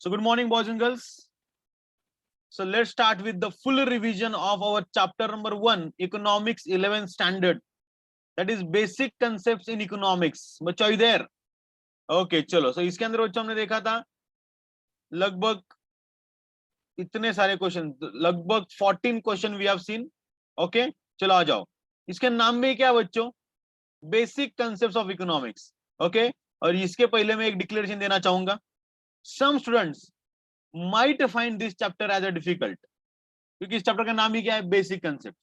So good morning, boys and girls. So let's start with the full revision of our chapter number 1, Economics 11th Standard. That is basic concepts in economics. बच्चों are you there? Okay, चलो. So इसके अंदर बच्चों हमने देखा था लगभग इतने सारे क्वेश्चन, लगभग 14 question we have seen. Okay, चलो आ जाओ. इसके नाम में क्या बच्चों? Basic concepts of economics. Okay, और इसके पहले मैं एक डिक्लेरेशन देना चाहूंगा. Some students might find this chapter as a difficult, क्योंकि इस चैप्टर का नाम ही क्या है? Basic concept.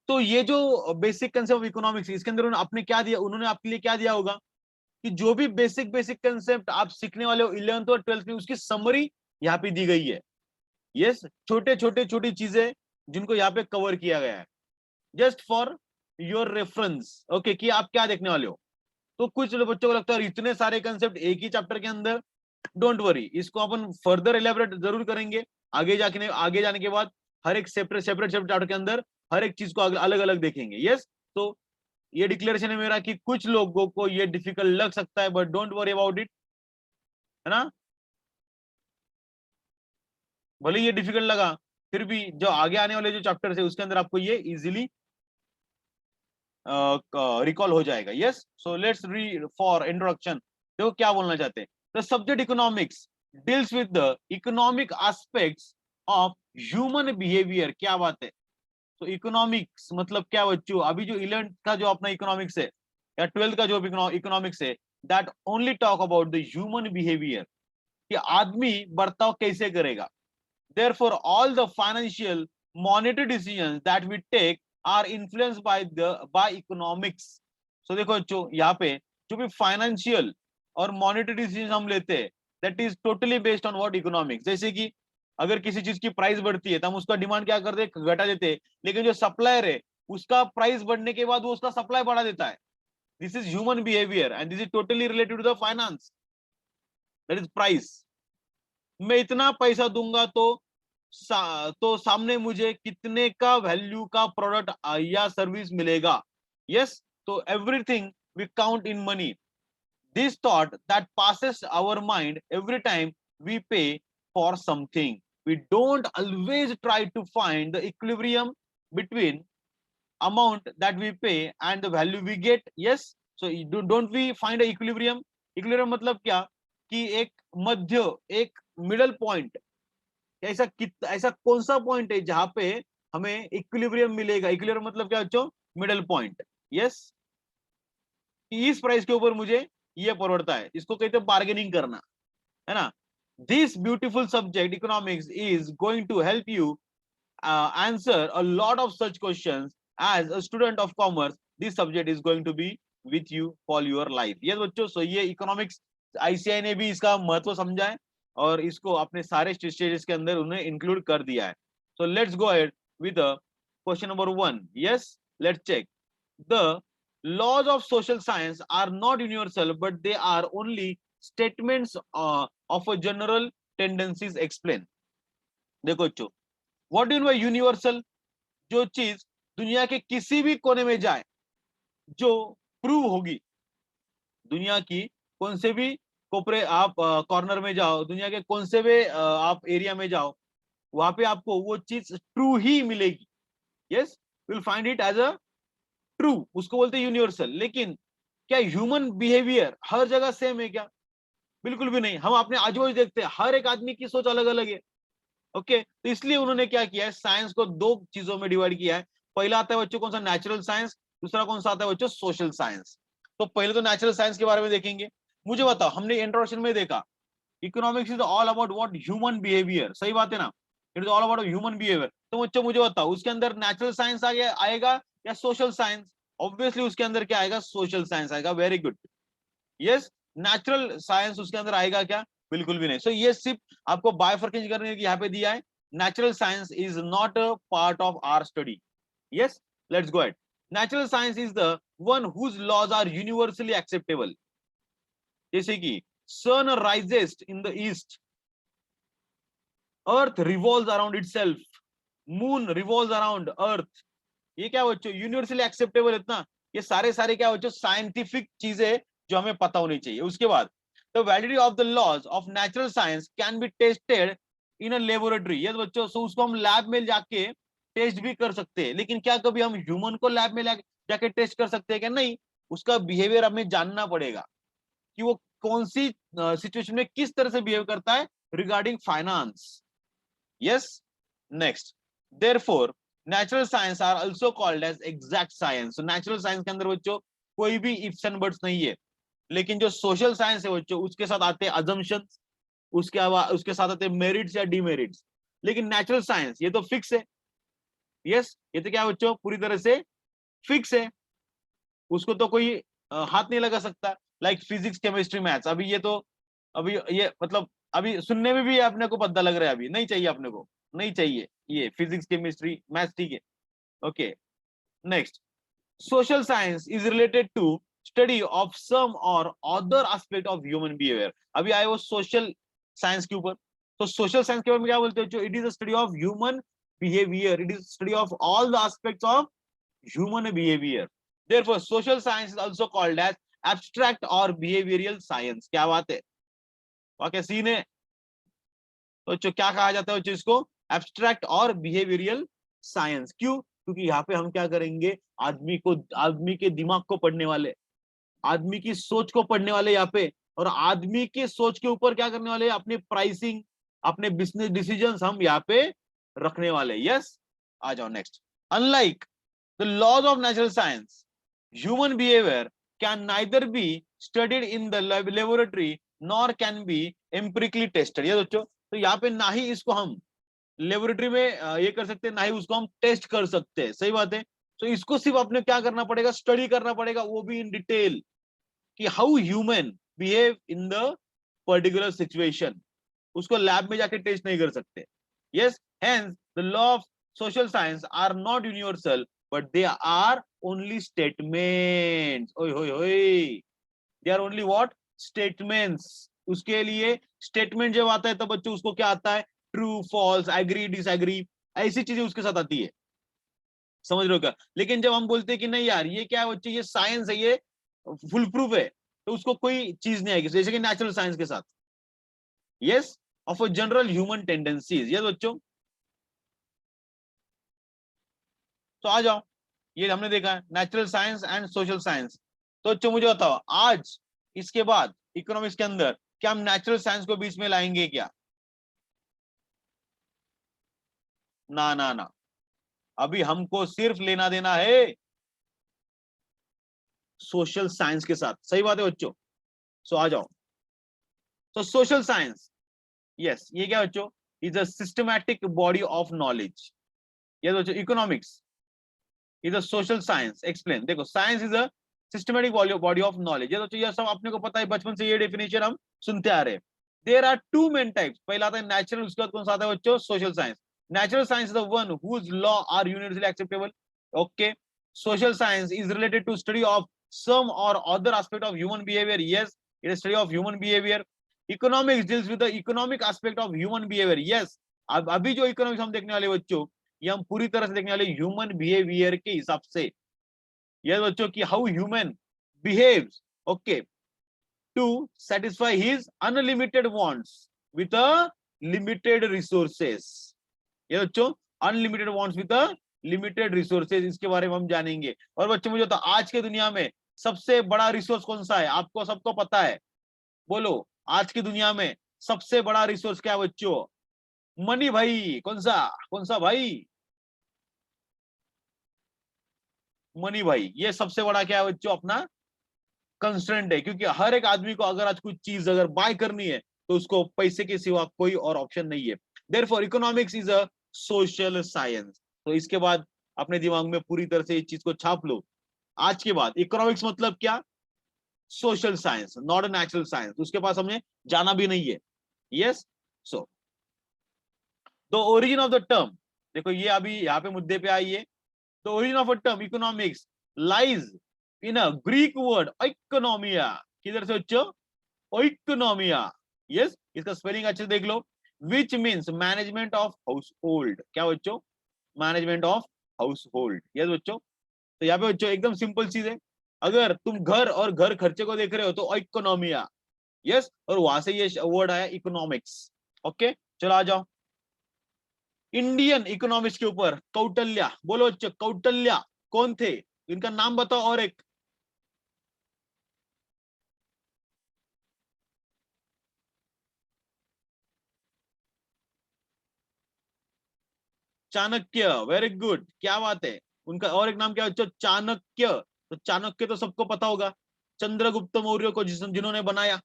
तो ये जो बेसिक कंसेप्ट ऑफ इकोनॉमिक्स, इसके अंदर आपने क्या दिया, उन्होंने आपके लिए क्या दिया होगा कि जो भी बेसिक कंसेप्ट आप सीखने वाले हो 11th और 12th में, उसकी समरी यहाँ पे दी गई है. यस, छोटी चीजें जिनको यहाँ पे कवर किया गया है, just for your reference. Okay, कि आप क्या देखने वाले हो. तो कुछ बच्चों को लगता है इतने सारे कंसेप्ट एक ही चैप्टर के अंदर. डोंट वरी, इसको अपन फर्दर एलेबोरेट जरूर करेंगे आगे जाने के बाद. हर एक सेपरेट चैप्टर के अंदर हर एक चीज को अलग अलग देखेंगे. यस, तो ये डिक्लेरेशन है मेरा कि कुछ लोगों को ये डिफिकल्ट लग सकता है, but don't worry about it, है ना. भले ये डिफिकल्ट लगा, फिर भी जो आगे आने वाले जो चैप्टर है उसके अंदर आपको ये इजीली रिकॉल हो जाएगा. Yes, so let's read for introduction. देखो क्या बोलना चाहते हैं. The subject economics deals with the economic aspects of human behaviour. क्या बात है. तो इकोनॉमिक्स मतलब क्या बच्चों? अभी जो 11th का जो अपना इकोनॉमिक्स है या 12th का जो इकोनॉमिक्स है, that only talk about the human behaviour, कि आदमी बर्ताव कैसे करेगा. Therefore, all the financial monetary decisions that we take are influenced by economics. So देखो जो यहाँ पे जो भी फाइनेंशियल और मॉनेटरी डिसीजन हम लेते हैं, that is totally based on what? Economics. जैसे कि अगर किसी चीज की प्राइस बढ़ती है तो हम उसका डिमांड क्या करते हैं? घटा देते हैं. लेकिन जो सप्लायर है उसका प्राइस बढ़ने के बाद वो उसका सप्लाई बढ़ा देता है. This is human behaviour and this is totally related to the finance. That is price. मैं इतना पैसा दूंगा तो सामने मुझे कितने का वैल्यू का प्रोडक्ट या सर्विस मिलेगा. यस, तो everything we count in money. This thought that passes our mind every time we pay for something. We don't always try to find the equilibrium between amount that we pay and the value we get. Yes, so don't we find a equilibrium? Equilibrium मतलब क्या? कि एक मध्य, एक middle point. ऐसा कौन सा point है जहां पे हमें इक्विलिब्रियम मिलेगा? इक्विलिब्रियम मतलब क्या बच्चों? Middle point. यस, इस प्राइस के ऊपर मुझे ये पड़ता है, इसको कहते हैं बार्गेनिंग करना, है ना. This beautiful subject economics is going to help you answer a lot of such questions. As a student of commerce, this subject is going to be with you for your life. Yes बच्चों, so ये economics ICI ने भी इसका महत्व समझा है और इसको अपने सारे स्टेजेस के अंदर उन्हें इंक्लूड कर दिया है. So let's go ahead with the question number 1. Yes, let's check. The laws of social science are not universal, but they are only statements of a general tendencies explain. देखो बच्चों, what do you mean by universal? जो चीज दुनिया के किसी भी कोने में जाए, जो प्रूव होगी. दुनिया की कौन से भी कोपरे आप कॉर्नर में जाओ, दुनिया के कौन से भी आप एरिया में जाओ, वहां पे आपको वो चीज ट्रू ही मिलेगी. Yes, will find it as a true. उसको बोलते हैं यूनिवर्सल. लेकिन क्या ह्यूमन बिहेवियर हर जगह सेम है क्या? बिल्कुल भी नहीं. हम अपने आजू बाजू देखते हैं, हर एक आदमी की सोच अलग अलग है. ओके, तो इसलिए उन्होंने क्या किया है? साइंस को दो चीजों में डिवाइड किया है. पहला आता है बच्चों कौन सा? Natural science. दूसरा कौन सा आता है बच्चों? Social science. तो पहले तो नेचुरल साइंस के बारे में देखेंगे. मुझे बताओ, हमने इंट्रोडक्शन में देखा economics is all about what? Human behaviour. सही बात है ना? It is all about human behaviour. तो बच्चों मुझे बताओ, उसके अंदर नेचुरल साइंस आएगा या सोशल साइंस? ऑब्वियसली उसके अंदर क्या आएगा? सोशल साइंस आएगा. Very good. Yes, natural science उसके अंदर आएगा क्या? बिल्कुल भी नहीं. सो ये सिर्फ आपको बायफर्केशन करने की यहाँ पे दिया है. Natural science is not a part of our study. Yes, let's go ahead. Natural science is the one whose laws are universally acceptable. जैसे कि sun rises in the east, earth revolves around itself, moon revolves around earth. ये क्या बच्चों? Universally acceptable. इतना ये सारे क्या बच्चों? साइंटिफिक चीजें जो हमें पता होनी चाहिए. उसके बाद the validity of the laws of natural science can be tested in a laboratory. ये बच्चों, सो उसको हम लैब में जाके टेस्ट भी कर सकते हैं, लेकिन क्या कभी हम ह्यूमन को लैब में जाके टेस्ट कर सकते हैं क्या? नहीं, उसका बिहेवियर हमें जानना पड़ेगा कि वो कौन सी सिचुएशन में किस तरह से बिहेव करता है regarding finance. Yes, next, therefore natural science are also called as exact science. Natural science के अंदर बच्चों कोई भी इफ्स एंड बट्स नहीं है, लेकिन जो सोशल साइंस है बच्चों उसके साथ आते हैं अजम्पशंस, उसके साथ आते हैं मेरिट्स या डिमेरिट्स। लेकिन नेचुरल साइंस ये तो फिक्स है। यस, ये तो क्या है बच्चों, पूरी तरह से फिक्स है, उसको तो कोई हाथ नहीं लगा सकता। लाइक फिजिक्स, केमिस्ट्री, मैथ्स, अभी ये तो अभी ये मतलब अभी सुनने में भी अपने को पता लग रहा है, अभी नहीं चाहिए अपने को, नहीं चाहिए ये फिजिक्स केमिस्ट्री मैथ्स, ठीक है। Okay, next, social science is related to study of some or other aspect of human behavior। अभी आए वो सोशल साइंस के ऊपर, तो सोशल साइंस के बारे में क्या बोलते हैं? जो it is a study of human behaviour, it is study of all the aspects of human behaviour. therefore social science is also called as abstract or behavioral science। क्या बात है, क्या सीन है? तो जो क्या कहा जाता है उस चीज को, एब्स्ट्रैक्ट और बिहेवियरियल साइंस। क्यों? क्योंकि यहाँ पे हम क्या करेंगे, आदमी के दिमाग को पढ़ने वाले, आदमी की सोच को पढ़ने वाले यहाँ पे, और आदमी के सोच के ऊपर क्या करने वाले, अपनी प्राइसिंग, अपने बिजनेस डिसीजंस हम यहाँ पे रखने वाले। यस, आ जाओ next. Unlike the laws of natural science, human behaviour can neither be studied in the laboratory nor can be empirically tested. ये बच्चों, तो यहाँ पे ना ही इसको हम लेबोरेटरी में ये कर सकते हैं, ना ही उसको हम टेस्ट कर सकते हैं। सही बात है। तो इसको सिर्फ आपने क्या करना पड़ेगा, स्टडी करना पड़ेगा, वो भी इन डिटेल, कि how human behave in the particular situation. उसको लैब में जाके टेस्ट नहीं कर सकते। Yes, hence the law of social science are not universal but they are only statements. ओए होए होए, they are only what, statements. उसके लिए स्टेटमेंट जब आता है तब बच्चों उसको क्या आता है, ट्रू, फॉल्स, एग्री, डिसएग्री, ऐसी चीजें उसके साथ आती है। समझ रहे हो क्या? लेकिन जब हम बोलते हैं कि नहीं यार ये क्या है बच्चे, ये साइंस है, ये फुल प्रूफ है, तो उसको कोई चीज नहीं आएगी, जैसे कि नेचुरल साइंस के साथ। Yes, of a general human tendencies. Yes बच्चों, तो आ जाओ, ये हमने देखा है natural science and social science. तो बच्चों मुझे बताओ, आज इसके बाद इकोनॉमिक्स के अंदर क्या हम नेचुरल साइंस को बीच में लाएंगे क्या? ना ना ना, अभी हमको सिर्फ लेना देना है सोशल साइंस के साथ। सही बात है बच्चों, सो आ जाओ। तो सोशल साइंस, यस, ये क्या बच्चों, is a systematic body of knowledge. ये बच्चों, economics is a social science. Explain, देखो, science is a systematic body of knowledge. ये बच्चों, ये सब अपने को पता है, बचपन से ये डेफिनेशन हम सुनते आ रहे हैं। There are two main types, पहला आता है नेचुरल, उसके बाद कौन सा आता है बच्चों, social science. Natural science is the one whose law are universally acceptable. Okay, social science is related to study of some or other aspect of human behavior। Yes, it is study of human behavior। Economics deals with the economic aspect of human behavior। Yes, अब अभी जो economics हम देखने वाले बच्चों, ये हम पूरी तरह से देखने वाले ह्यूमन बिहेवियर के हिसाब से। यस बच्चों, की how human behaves, okay, to satisfy his unlimited wants with a limited resources. ये बच्चों, unlimited wants with a limited resources, इसके बारे में हम जानेंगे। और बच्चों मुझे तो आज के दुनिया में सबसे बड़ा रिसोर्स कौन सा है, आपको सबको पता है? बोलो, आज की दुनिया में सबसे बड़ा रिसोर्स क्या है बच्चों? मनी भाई। कौन सा भाई? मनी भाई। ये सबसे बड़ा क्या है बच्चों, अपना कंस्ट्रेंट है, क्योंकि हर एक आदमी को अगर आज कुछ चीज अगर बाय करनी है तो उसको पैसे के सिवा कोई और ऑप्शन नहीं है। Therefore economics is a social science. तो इसके बाद अपने दिमाग में पूरी तरह से इस चीज को छाप लो। आज के बाद इकोनॉमिक्स मतलब क्या, social science, not a natural science. उसके पास हमें जाना भी नहीं है। Yes, so the origin of the term, देखो ये अभी यहाँ पे मुद्दे पे आई है। The origin of a term economics lies in a Greek word oikonomia. किधर से बच्चों, इकोनॉमिया। यस, इसका स्पेलिंग अच्छे से देख लो, which means management of household. क्या बच्चों, management of household. Yes बच्चों, तो यहाँ पे बच्चों एकदम सिंपल चीज है, अगर तुम घर और घर खर्चे को देख रहे हो तो इकोनॉमिया, यस, और वहां से ये वर्ड आया इकोनॉमिक्स। ओके, चलो आ जाओ इंडियन इकोनॉमिक्स के ऊपर। कौटिल्य, बोलो बच्चों, कौटिल्य कौन थे, इनका नाम बताओ। और एक चाणक्य, वेरी गुड, क्या बात है। उनका और एक नाम क्या है बच्चों, चाणक्य। तो चाणक्य तो सबको पता होगा, चंद्रगुप्त मौर्य को जिन्होंने बनाया।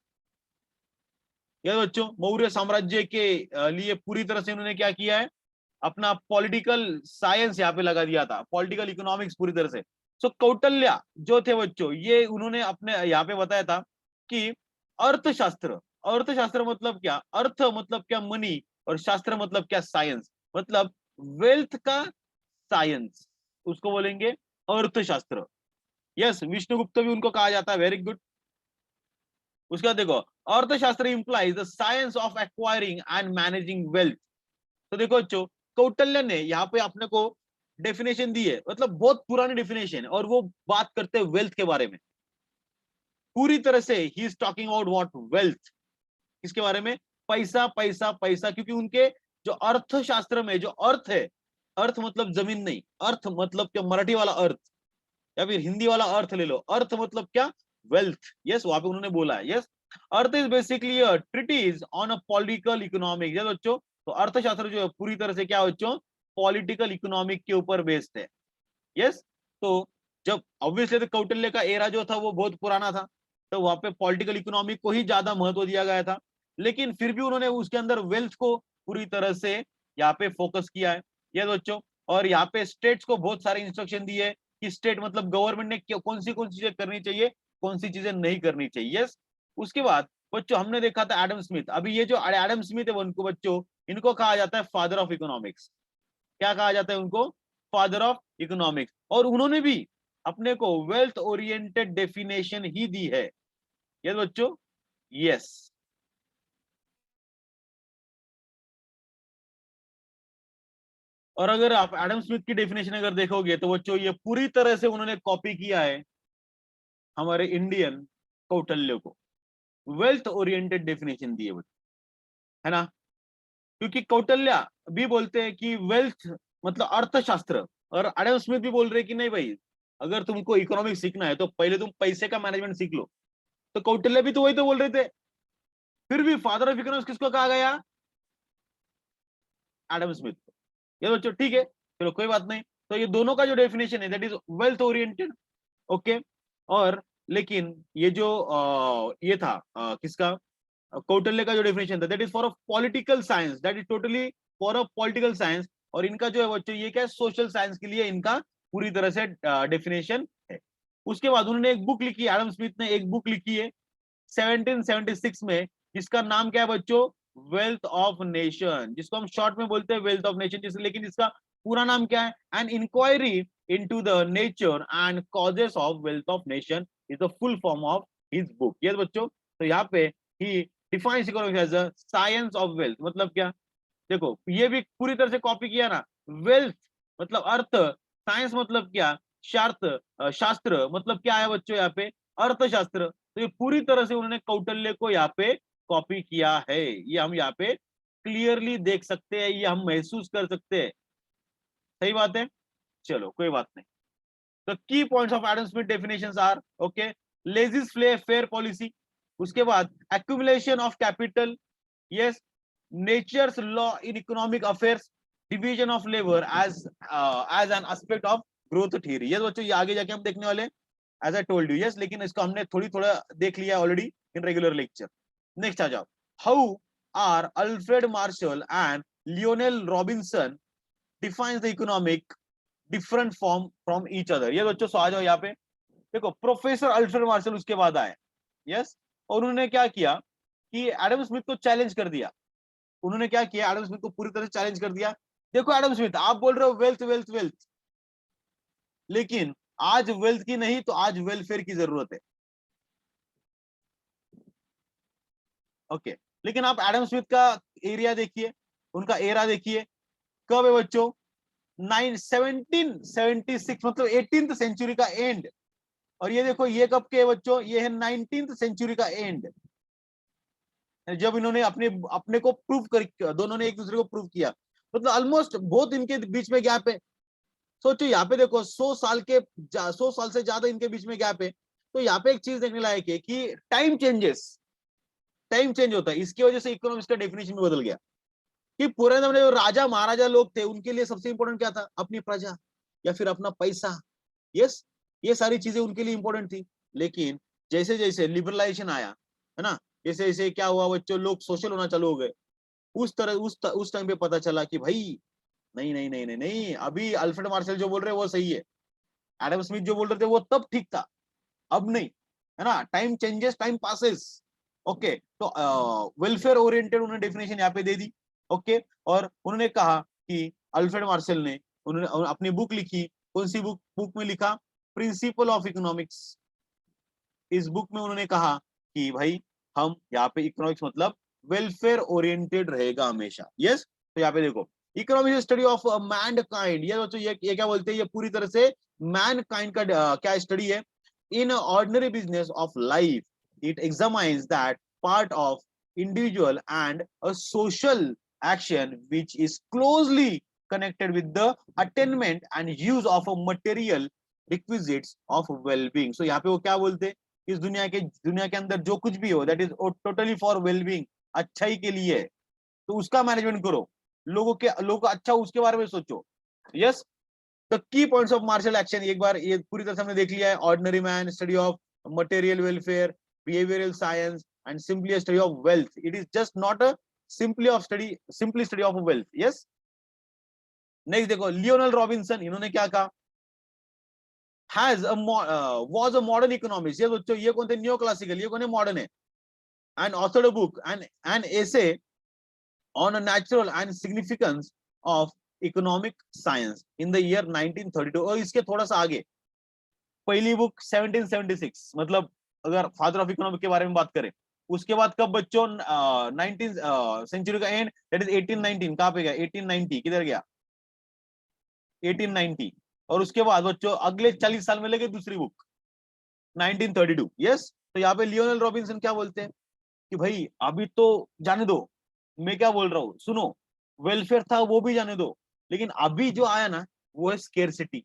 ये बच्चों मौर्य साम्राज्य के लिए पूरी तरह से उन्होंने क्या किया है, अपना पॉलिटिकल साइंस यहाँ पे लगा दिया था, पॉलिटिकल इकोनॉमिक्स पूरी तरह से। सो कौटिल्य जो थे बच्चों, ये उन्होंने अपने यहाँ पे बताया था कि अर्थशास्त्र, अर्थशास्त्र मतलब क्या, अर्थ मतलब क्या मनी, और शास्त्र मतलब क्या साइंस, मतलब वेल्थ का साइंस, उसको बोलेंगे अर्थशास्त्र। यस, विष्णुगुप्त भी उनको कहा जाता है, वेरी गुड। उसके बाद देखो, अर्थशास्त्र implies the science of acquiring and managing wealth. तो देखो बच्चों, कौटिल्य ने यहाँ पे अपने को डेफिनेशन दी है, मतलब बहुत पुरानी डेफिनेशन, और वो बात करते हैं वेल्थ के बारे में पूरी तरह से। He is talking about what, wealth. किसके बारे में, पैसा पैसा पैसा, क्योंकि उनके जो अर्थशास्त्र में जो अर्थ है, अर्थ मतलब जमीन नहीं, अर्थ मतलब क्या, मराठी वाला अर्थ या फिर हिंदी वाला अर्थ ले लो, अर्थ मतलब क्या, वेल्थ। यस, वहां पे उन्होंने बोला है। यस, अर्थ is basically a treatise on a political economic. Yes बच्चों, तो अर्थशास्त्र जो है पूरी तरह से क्या बच्चों, पॉलिटिकल इकोनॉमिक के ऊपर बेस्ड है। यस, तो जब ऑब्वियसली तो कौटिल्य का एरा जो था वो बहुत पुराना था, तो वहां पे पॉलिटिकल इकोनॉमिक को ही ज्यादा महत्व दिया गया था, लेकिन फिर भी उन्होंने उसके अंदर वेल्थ को पूरी तरह से यहाँ पे फोकस किया है। यस बच्चों, और यहाँ पे स्टेट्स को बहुत सारे इंस्ट्रक्शन दिए कि स्टेट मतलब गवर्नमेंट ने कौन सी चीजें करनी चाहिए, कौन सी चीजें नहीं करनी चाहिए। यस, उसके बाद बच्चों हमने देखा था एडम स्मिथ। अभी ये जो एडम स्मिथ है उनको बच्चों, इनको कहा जाता है फादर ऑफ इकोनॉमिक्स। क्या कहा जाता है उनको, फादर ऑफ इकोनॉमिक्स। और उन्होंने भी अपने को वेल्थ ओरिएंटेड डेफिनेशन ही दी है। यस बच्चों, यस। और अगर आप एडम स्मिथ की डेफिनेशन अगर देखोगे तो बच्चों ये पूरी तरह से उन्होंने कॉपी किया है हमारे इंडियन कौटिल्य को, वेल्थ ओरिएंटेड डेफिनेशन दी है बच्चों, है ना। क्योंकि कौटिल्य भी बोलते हैं कि वेल्थ मतलब अर्थशास्त्र, और एडम स्मिथ भी बोल रहे हैं कि नहीं भाई, अगर तुमको इकोनॉमिक्स सीखना है तो पहले तुम पैसे का मैनेजमेंट सीख लो। तो कौटिल्य भी तो वही तो बोल रहे थे। फिर भी फादर ऑफ इकोनॉमिक्स किसको कहा गया, एडम स्मिथ को। ये बच्चों ठीक है, चलो कोई बात नहीं। तो ये दोनों का जो डेफिनेशन है that is wealth oriented. Okay, और लेकिन ये जो ये था किसका, कौटिल्य का जो डेफिनेशन था that is for a political science, that is totally for a political science. और इनका जो है बच्चों ये क्या है, सोशल साइंस के लिए इनका पूरी तरह से डेफिनेशन है। उसके बाद उन्होंने एक बुक लिखी, एडम स्मिथ ने एक बुक लिखी है 1776 में, जिसका नाम क्या है बच्चों, वेल्थ ऑफ नेशन, जिसको हम शॉर्ट में बोलते हैं वेल्थ ऑफ नेशन, जिस लेकिन इसका पूरा नाम क्या है, an inquiry into the nature and causes of wealth of nation is the full form of his book. Yes बच्चों, तो यहाँ पे ही defines economics as a science of wealth. मतलब क्या, देखो ये भी पूरी तरह से कॉपी किया ना, वेल्थ मतलब अर्थ, साइंस मतलब क्या, शास्त्र मतलब क्या है बच्चों यहाँ पे, अर्थशास्त्र। तो ये पूरी तरह से उन्होंने कौटिल्य को यहाँ पे कॉपी किया है, ये हम यहाँ पे क्लियरली देख सकते हैं, ये हम महसूस कर सकते हैं। सही बात है, चलो कोई बात नहीं। तो की points of Adam Smith definitions are, okay, laissez faire policy, उसके बाद accumulation of capital, yes, nature's law in economic affairs, division of labor as an aspect of growth theory। ये बच्चों ये आगे जाके हम देखने वाले, as I told you. Yes, लेकिन इसको हमने थोड़ा देख लिया already in regular lecture. Next आ जाओ, how are Alfred Marshall and Lionel Robinson defines the economic different form from each other. ये बच्चों सो आ जाओ यहाँ पे, देखो प्रोफेसर अल्फ्रेड मार्शल उसके बाद आए। यस, और उन्होंने क्या किया कि एडम स्मिथ को चैलेंज कर दिया। उन्होंने क्या किया, एडम स्मिथ को पूरी तरह से चैलेंज कर दिया। देखो एडम स्मिथ, आप बोल रहे हो वेल्थ वेल्थ वेल्थ, लेकिन आज वेल्थ की नहीं तो आज वेलफेयर की जरूरत है। ओके, लेकिन आप एडम स्मिथ का एरिया देखिए, उनका एरा देखिए, कब है बच्चों, 1776, मतलब 18th सेंचुरी का एंड। और ये देखो ये कब के बच्चों, ये है 19th सेंचुरी का एंड। जब इन्होंने अपने अपने को प्रूव कर, दोनों ने एक दूसरे को प्रूव किया, मतलब ऑलमोस्ट बहुत इनके बीच में गैप है। सोचो यहाँ पे देखो 100 साल से ज्यादा इनके बीच में गैप है। तो यहाँ पे एक चीज देखने लायक है कि टाइम चेंज होता है, इसकी वजह से इकोनॉमिक्स का डेफिनेशन भी बदल गया। कि पुराने जमाने जो राजा महाराजा लोग थे उनके लिए सबसे इंपॉर्टेंट क्या था, अपनी प्रजा या फिर अपना पैसा। यस, ये सारी चीजें उनके लिए इंपॉर्टेंट थी। लेकिन जैसे जैसे लिबरलाइजेशन आया, है ना, जैसे जैसे क्या हुआ, बच्चों लोग सोशल होना चालू हो गए, उस टाइम पे पता चला कि भाई नहीं नहीं नहीं नहीं नहीं, अभी अल्फ्रेड मार्शल जो बोल रहे हैं वो सही है, एडम स्मिथ जो बोल रहे थे वो तब ठीक था, अब नहीं, है ना। Time changes, time passes. Okay, तो वेलफेयर ओरिएंटेड उन्होंने डेफिनेशन यहाँ पे दे दी। ओके, और उन्होंने कहा कि अल्फ्रेड मार्शल ने, उन्होंने अपनी बुक लिखी, कौन सी बुक में लिखा, प्रिंसिपल ऑफ इकोनॉमिक्स। इस बुक में उन्होंने कहा कि भाई हम यहाँ पे इकोनॉमिक्स मतलब वेलफेयर ओरिएंटेड रहेगा हमेशा। यस, तो यहाँ पे देखो, economics study of man kind, ये दोस्तों ये क्या बोलते हैं, ये पूरी तरह से मैन काइंड का क्या स्टडी है। In ordinary business of life it examines that part of individual and a social action which is closely connected with the attainment and use of a material requisites of well-being। so यहाँ पे वो क्या बोलते हैं, इस दुनिया के अंदर जो कुछ भी हो that is totally for wellbeing, अच्छाई के लिए है, तो उसका मैनेजमेंट करो, लोगों का अच्छा उसके बारे में सोचो। Yes, the key points of Marshall action एक बार ये पूरी तरह से हमने देख लिया है। Ordinary man, study of material welfare, behavioural science and simply study of wealth. It is just not a simply study of wealth. Yes, next देखो, लियोनल रॉबिन्सन, इन्होंने क्या कहा, was a modern economist। ये बच्चों ये कौन थे, न्यू क्लासिकल, ये कौन है, मॉडर्न है। And authored a book and an essay on a natural and significance of economic science in the year 1932। और इसके थोड़ा सा आगे पहली बुक 1776, मतलब अगर फादर ऑफ इकोनॉमिक के बारे में बात करें, उसके बाद कब बच्चों 19 सेंचुरी का एंड दैट इज 1819, कहां पे गया, 1890 किधर गया, 1890। और उसके बाद बच्चों अगले 40 साल में लगे दूसरी बुक 1932। यस, तो यहाँ पे लियोनल रॉबिन्सन क्या बोलते हैं कि भाई अभी तो जाने दो, मैं क्या बोल रहा हूँ सुनो, वेलफेयर था वो भी जाने दो, लेकिन अभी जो आया ना वो है स्केर्सिटी।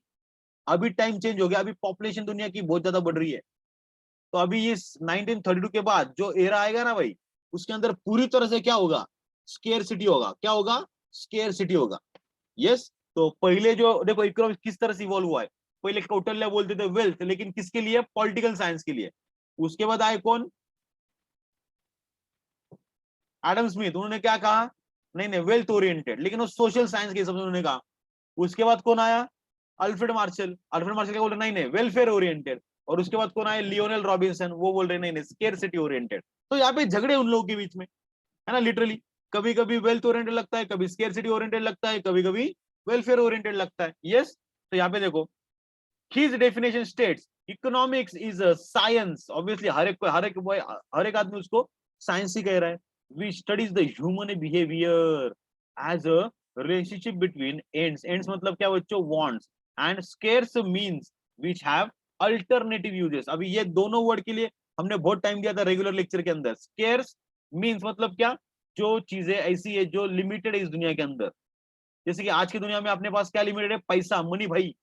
अभी टाइम चेंज हो गया, अभी पॉपुलेशन दुनिया की बहुत ज्यादा बढ़ रही है। तो अभी इस 1932 के बाद जो एरा आएगा ना भाई, उसके अंदर पूरी तरह से क्या होगा, स्केर्सिटी होगा। क्या होगा, स्केर्सिटी होगा। यस, तो पहले जो देखो इकोनॉमिक्स किस तरह से इवॉल्व हुआ है, पहले कौटिल्य बोलते थे वेल्थ, लेकिन किसके लिए, पॉलिटिकल साइंस के लिए। उसके बाद आए कौन, एडम स्मिथ, उन्होंने क्या कहा, नहीं नहीं वेल्थ ओरिएंटेड, लेकिन वो सोशल साइंस के हिसाब से उन्होंने कहा। उसके बाद कौन आया, अल्फ्रेड मार्शल क्या बोल रहे, नहीं नहीं वेलफेयर ओरिएंटेड। और उसके बाद कौन आया, लियोनेल रॉबिन्सन, वो बोल रहे नहीं नहीं स्केर्सिटी ओरिएंटेड। तो यहाँ पे झगड़े उन लोगों के बीच में, है ना, लिटरली कभी कभी वेल्थ ओरिएंटेड लगता है, कभी स्केर्सिटी ओरिएंटेड लगता है, कभी कभी वेलफेयर ओरिएंटेड लगता है। यस, तो यहाँ पे देखो, his definition states economics is a science। obviously हर एक आदमी उसको साइंस ही कह रहा है। which studies the human behavior as a relationship between ends मतलब क्या बच्चों, wants and scarce means which have alternative uses। अभी ये दोनों वर्ड के लिए हमने बहुत टाइम दिया था रेगुलर लेक्चर के अंदर। scarce means मतलब क्या, जो चीजें ऐसी है जो लिमिटेड है इस दुनिया के अंदर, जैसे कि आज की दुनिया में अपने पास क्या लिमिटेड है, पैसा, मनी भाई।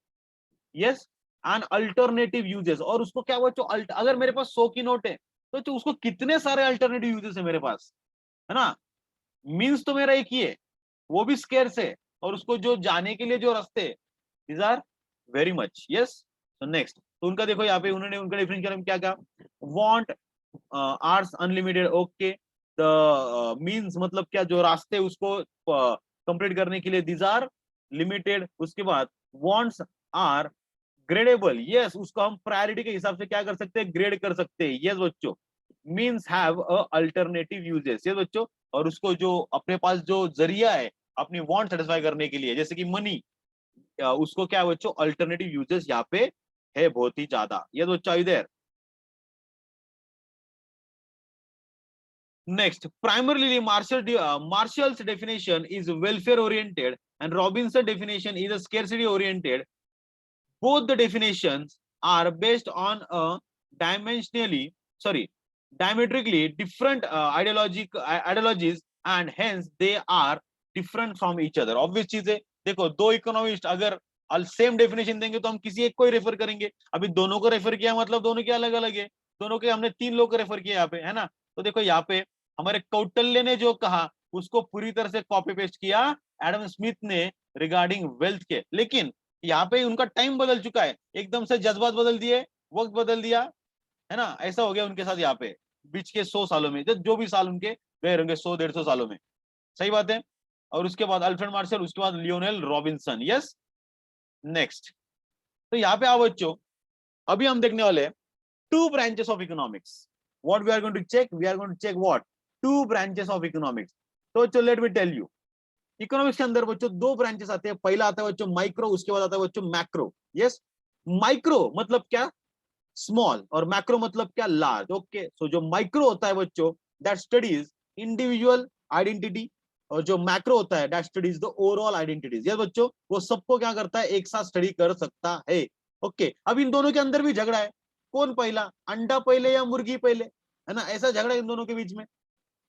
यस, एंड अल्टरनेटिव यूजेस, और उसको क्या बच्चों, अगर मेरे पास 100 की नोट है तो उसको कितने सारे अल्टरनेटिव यूजेस है मेरे पास, है ना। मीन्स तो मेरा एक ही है, वो भी स्केर्स है, और उसको जो जाने के लिए जो रास्ते, these are very much. Yes, तो नेक्स्ट, तो उनका देखो यहाँ पे उन्होंने उनका डिफरेंशियल क्या कहा, wants are unlimited. Okay, the means मतलब क्या, जो रास्ते उसको कंप्लीट करने के लिए, दीज आर लिमिटेड। उसके बाद वांट्स आर ग्रेडेबल। यस, उसको हम प्रायोरिटी के हिसाब से क्या कर सकते हैं, ग्रेड कर सकते हैं। यस बच्चों, means have a alternative uses. Yes बच्चों, और उसको जो अपने पास जो जरिया है अपनी वांट सेटिस्फाई करने के लिए, जैसे कि मनी, उसको क्या है बच्चों, अल्टरनेटिव यूजेस यहाँ पे है बहुत ही ज्यादा। यस बच्चों, इधर next, primarily Marshall's definition is welfare oriented and Robinson's definition is a scarcity oriented. Both the definitions are based on a dimensionally, sorry, diametrically different ideologies and hence they are different from each other. Obvious चीज है, देखो दो economist अगर same definition देंगे तो हम किसी एक को ही रेफर करेंगे, अभी दोनों को रेफर किया मतलब दोनों के अलग अलग है, दोनों के हमने तीन लोग को रेफर किया यहाँ पे, है ना। तो देखो यहाँ पे हमारे कौटिल्य ने जो कहा उसको पूरी तरह से कॉपी पेस्ट किया एडम स्मिथ ने रिगार्डिंग वेल्थ के, लेकिन यहाँ पे उनका टाइम बदल चुका है, एकदम से जज्बात बदल दिए, वक्त बदल दिया, है ना, ऐसा हो गया उनके साथ यहाँ पे बीच के 100 सालों में, जो भी साल उनके गए होंगे 100-150 सालों में, सही बात है। और उसके बाद अल्फ्रेड मार्शल, उसके बाद लियोनेल रॉबिन्सन। Yes, next. तो यहाँ पे आओ बच्चों, अभी हम देखने वाले हैं two branches of economics. What we are going to check, we are going to check what, two branches of economics. तो बच्चों let me tell you, economics के अंदर बच्चों दो ब्रांचेस आते हैं, पहला आता है बच्चों माइक्रो, उसके बाद आता है बच्चों मैक्रो। यस, माइक्रो मतलब क्या, स्मॉल, और मैक्रो मतलब क्या, लार्ज। ओके, सो जो माइक्रो होता है बच्चों दैट स्टडीज इंडिविजुअल आइडेंटिटी, और जो मैक्रो होता है that studies the overall identities. ये बच्चों वो सबको क्या करता है, एक साथ स्टडी कर सकता है। ओके, अब इन दोनों के अंदर भी झगड़ा है, कौन पहला, अंडा पहले या मुर्गी पहले, है ना, ऐसा झगड़ा है इन दोनों के बीच में।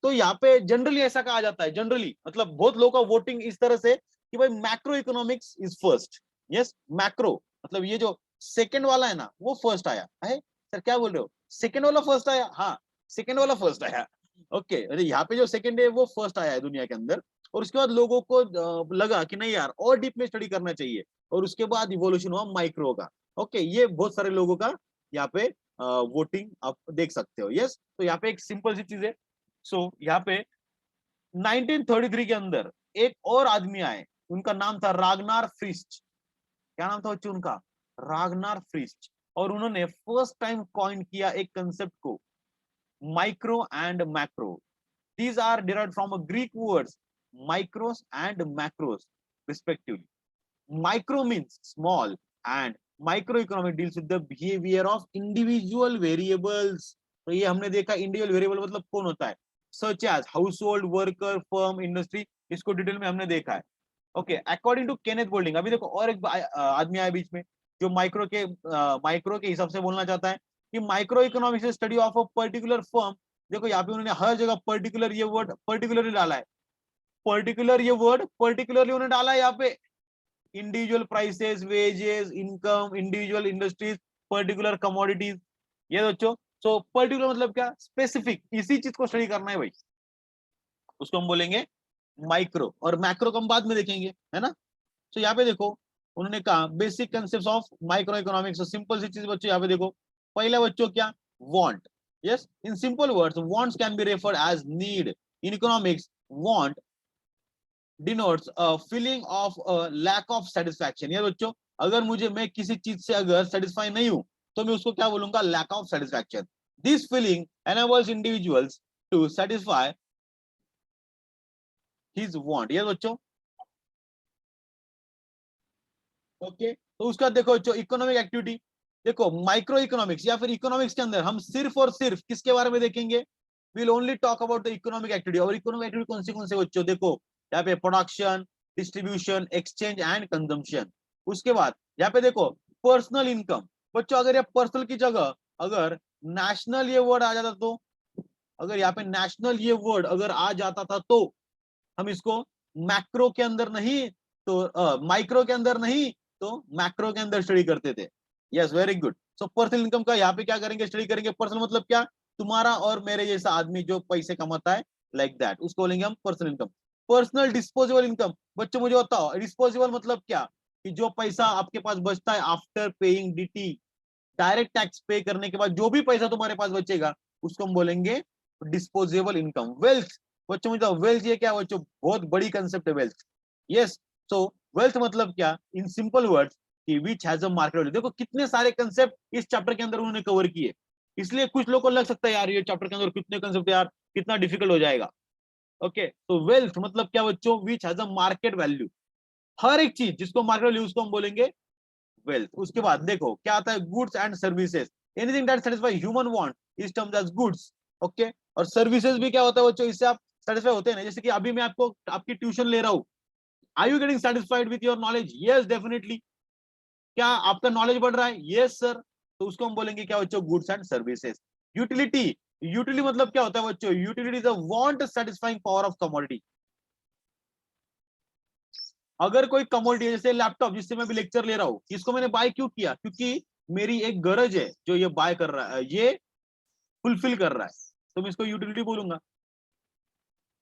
तो यहाँ पे जनरली ऐसा कहा जाता है, जनरली मतलब बहुत लोगों का वोटिंग इस तरह से कि भाई macro economics is first. Yes, macro मतलब ये जो सेकंड वाला है ना वो फर्स्ट आया है। सर क्या बोल रहे हो, सेकंड वाला फर्स्ट आया, हाँ सेकंड वाला फर्स्ट आया। ओके, अरे यहाँ पे जो सेकंड है वो फर्स्ट आया है दुनिया के अंदर, और उसके बाद लोगों को लगा कि नहीं यार और डीप में स्टडी करना चाहिए, और उसके बाद इवोल्यूशन हुआ माइक्रो का। ओके, ये बहुत सारे लोगों का यहाँ पे वोटिंग आप देख सकते हो। यस, तो यहाँ पे एक सिंपल सी चीज है। सो यहाँ पे 1933 के अंदर एक और आदमी आए, उनका नाम था रागनार फ्रिस्ट। क्या नाम था बच्चों उनका, रागनार फ्रिस्ट। और उन्होंने फर्स्ट टाइम कॉइन किया एक कंसेप्ट को, micro and macro. These are derived from a Greek words mikros and makros respectively. Micro means small and microeconomic deals with the behavior of individual variables. तो ये हमने देखा इंडिविजुअल वेरिएबल मतलब कौन होता है, such as household, worker, firm, industry, इसको detail में हमने देखा है। Okay, according to Kenneth Golding, अभी देखो और एक आदमी आया बीच में जो माइक्रो के हिसाब से बोलना चाहता है कि micro economics study of a particular firm. देखो यहाँ पे उन्होंने हर जगह पर्टिकुलर ये वर्ड पर्टिकुलरली डाला है, पर्टिकुलर ये वर्ड पर्टिकुलरली उन्होंने डाला है यहाँ पे, individual prices, wages, income, individual industries, particular commodities. ये बच्चों, सो पर्टिकुलर मतलब क्या, स्पेसिफिक, इसी चीज को स्टडी करना है भाई, उसको हम बोलेंगे माइक्रो, और मैक्रो को हम बाद में देखेंगे, है ना। तो यहाँ पे देखो उन्होंने कहा basic concept of micro economics. Simple सी चीज बच्चों यहाँ पे देखो, पहला बच्चों क्या, want. Yes, in simple words wants can be referred as need. In economics want denotes a feeling of a lack of satisfaction। ये बच्चों अगर मैं किसी चीज से अगर सेटिस्फाई नहीं हूं तो मैं उसको क्या बोलूंगा, lack of satisfaction। This feeling enables individuals to satisfy his want। ये बच्चों ओके, तो उसका देखो बच्चों इकोनॉमिक एक्टिविटी, देखो माइक्रो इकोनॉमिक्स या फिर इकोनॉमिक्स के अंदर हम सिर्फ और सिर्फ किसके बारे में देखेंगे, will only talk about the economic activity. और इकोनॉमिक एक्टिविटी कौन से बच्चों, देखो यहाँ पे production, distribution, exchange and consumption. उसके बाद यहाँ पे देखो पर्सनल इनकम। बच्चों अगर ये पर्सनल की जगह अगर नेशनल ये वर्ड आ जाता तो, अगर यहाँ पे नेशनल ये वर्ड अगर आ जाता था तो हम इसको मैक्रो के अंदर नहीं तो माइक्रो के अंदर नहीं तो मैक्रो के अंदर स्टडी करते थे। Yes, very good. So personal income का यहाँ पे क्या करेंगे, स्टडी करेंगे। पर्सनल मतलब क्या, तुम्हारा और मेरे जैसा आदमी जो पैसे कमाता है, लाइक दैट, उसको बोलेंगे हम personal income. Personal disposable income, बच्चों मुझे बताओ डिस्पोजेबल मतलब क्या, कि जो पैसा आपके पास बचता है after paying DT, direct tax pay करने के बाद जो भी पैसा तुम्हारे पास बचेगा उसको हम बोलेंगे डिस्पोजेबल इनकम। वेल्थ, बच्चों मुझे वेल्थ ये क्या बच्चों, बहुत बड़ी कंसेप्ट है वेल्थ। यस, सो वेल्थ मतलब क्या, इन सिंपल वर्ड्स कि विच हैज अ मार्केट वैल्यू। देखो कितने सारे कंसेप्ट इस चैप्टर के अंदर उन्होंने कवर किए, इसलिए कुछ लोगों को लग सकता है यार ये चैप्टर के अंदर कितने कंसेप्ट यार, कितना डिफिकल्ट हो जाएगा। ओके, तो वेल्थ मतलब क्या बच्चों, which has a market value. हर एक चीज जिसको मार्केट वैल्यू उसको हम बोलेंगे वेल्थ। उसके बाद देखो क्या आता है, goods and services, anything that satisfy human want is termed as goods. Okay, और सर्विसेज भी क्या होता है बच्चों, इससे आप सेटिस्फाई होते हैं ना, जैसे कि अभी मैं आपको आपकी ट्यूशन ले रहा हूँ, are you getting satisfied with your knowledge, yes definitely. क्या आपका नॉलेज बढ़ रहा है, यस सर, तो उसको हम बोलेंगे क्या बच्चों, goods and services. Utility, utility मतलब क्या होता है बच्चों? Utility is a want satisfying power of commodity. अगर कोई कमोडिटी जैसे लैपटॉप जिससे मैं भी लेक्चर ले रहा हूं, इसको मैंने बाय क्यों किया? क्योंकि मेरी एक गरज है जो ये बाय कर रहा है, ये फुलफिल कर रहा है, तो मैं इसको यूटिलिटी बोलूंगा।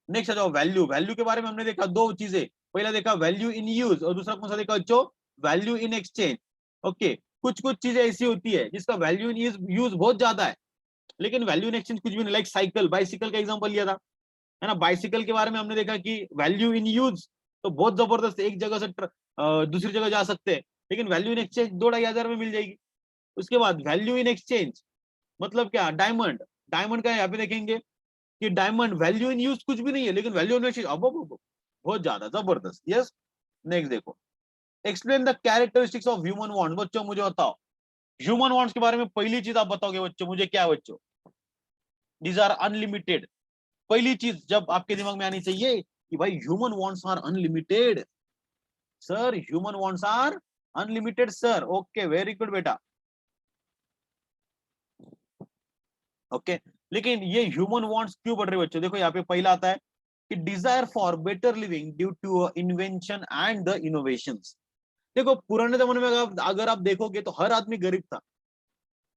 नेक्स्ट आ जाओ वैल्यू। वैल्यू के बारे में हमने देखा दो चीजें, पहला देखा वैल्यू इन यूज और दूसरा कौन सा देखा बच्चों? Value in exchange. ओके, कुछ कुछ चीजें ऐसी होती है जिसका वैल्यू इन यूज बहुत ज्यादा है, लेकिन वैल्यू इन एक्सचेंज कुछ भी नहीं। लाइक साइकिल, बाइसिकल का एग्जांपल लिया था, है ना। बाइसिकल के बारे में हमने देखा कि वैल्यू इन यूज तो बहुत जबरदस्त, एक जगह से दूसरी जगह जा सकते हैं, लेकिन वैल्यू इन एक्सचेंज 2-2.5 हजार में मिल जाएगी। उसके बाद वैल्यू इन एक्सचेंज मतलब क्या? डायमंड। डायमंड का यहाँ पे देखेंगे कि डायमंड वैल्यू इन यूज कुछ भी नहीं है, लेकिन वैल्यू इन एक्सचेंज अब बहुत ज्यादा जबरदस्त। यस, नेक्स्ट देखो, explain the characteristics of human want. बच्चों मुझे बताओ ह्यूमन वांट्स के बारे में पहली चीज आप बताओगे बच्चों मुझे, क्या है बच्चों? These are unlimited. पहली चीज जब आपके दिमाग में आनी चाहिए कि भाई human wants are unlimited sir, human wants are unlimited sir. Okay, very good बेटा। ओके, लेकिन ये ह्यूमन वांट्स क्यों बढ़ रहे बच्चों? देखो यहाँ पे पहला आता है कि desire for better living due to invention and the innovations. देखो पुराने जमाने में अगर आप देखोगे तो हर आदमी गरीब था,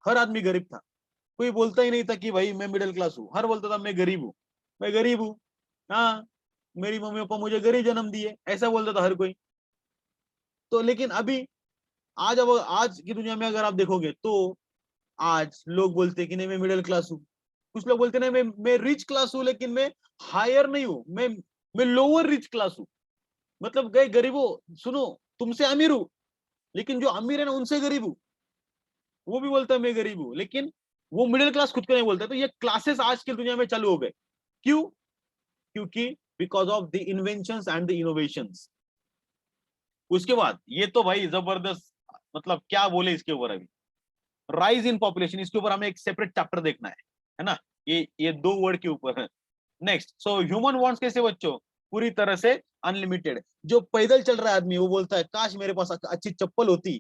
हर आदमी गरीब था। कोई बोलता ही नहीं था कि भाई मैं मिडिल क्लास हूँ, हर बोलता था मैं गरीब हूँ, मैं गरीब हूँ। हाँ, मेरी मम्मी पापा मुझे गरीब जन्म दिए, ऐसा बोलता था हर कोई। तो लेकिन अभी आज की दुनिया में अगर आप देखोगे तो आज लोग बोलते हैं कि नहीं मैं मिडिल क्लास हूँ, कुछ लोग बोलते नहीं मैं रिच क्लास हूँ, लेकिन मैं हायर नहीं हूँ, मैं लोअर रिच क्लास हूँ। मतलब गए गरीबों, सुनो, तुमसे अमीर हूँ, लेकिन जो अमीर है ना उनसे गरीब हूँ, वो भी बोलता है मैं गरीब हूँ, लेकिन वो मिडिल क्लास खुद को नहीं बोलता। तो ये क्लासेस आज की दुनिया में चालू हो गए। क्यों? क्योंकि because of the inventions and the innovations. उसके बाद ये तो भाई जबरदस्त, मतलब क्या बोले इसके ऊपर अभी, राइज इन पॉपुलेशन, इसके ऊपर हमें एक सेपरेट चैप्टर देखना है ना। ये दो वर्ड के ऊपर है। नेक्स्ट, सो ह्यूमन वांट्स कैसे बच्चों? पूरी तरह से अनलिमिटेड। जो पैदल चल रहा है आदमी वो बोलता है काश मेरे पास अच्छी चप्पल होती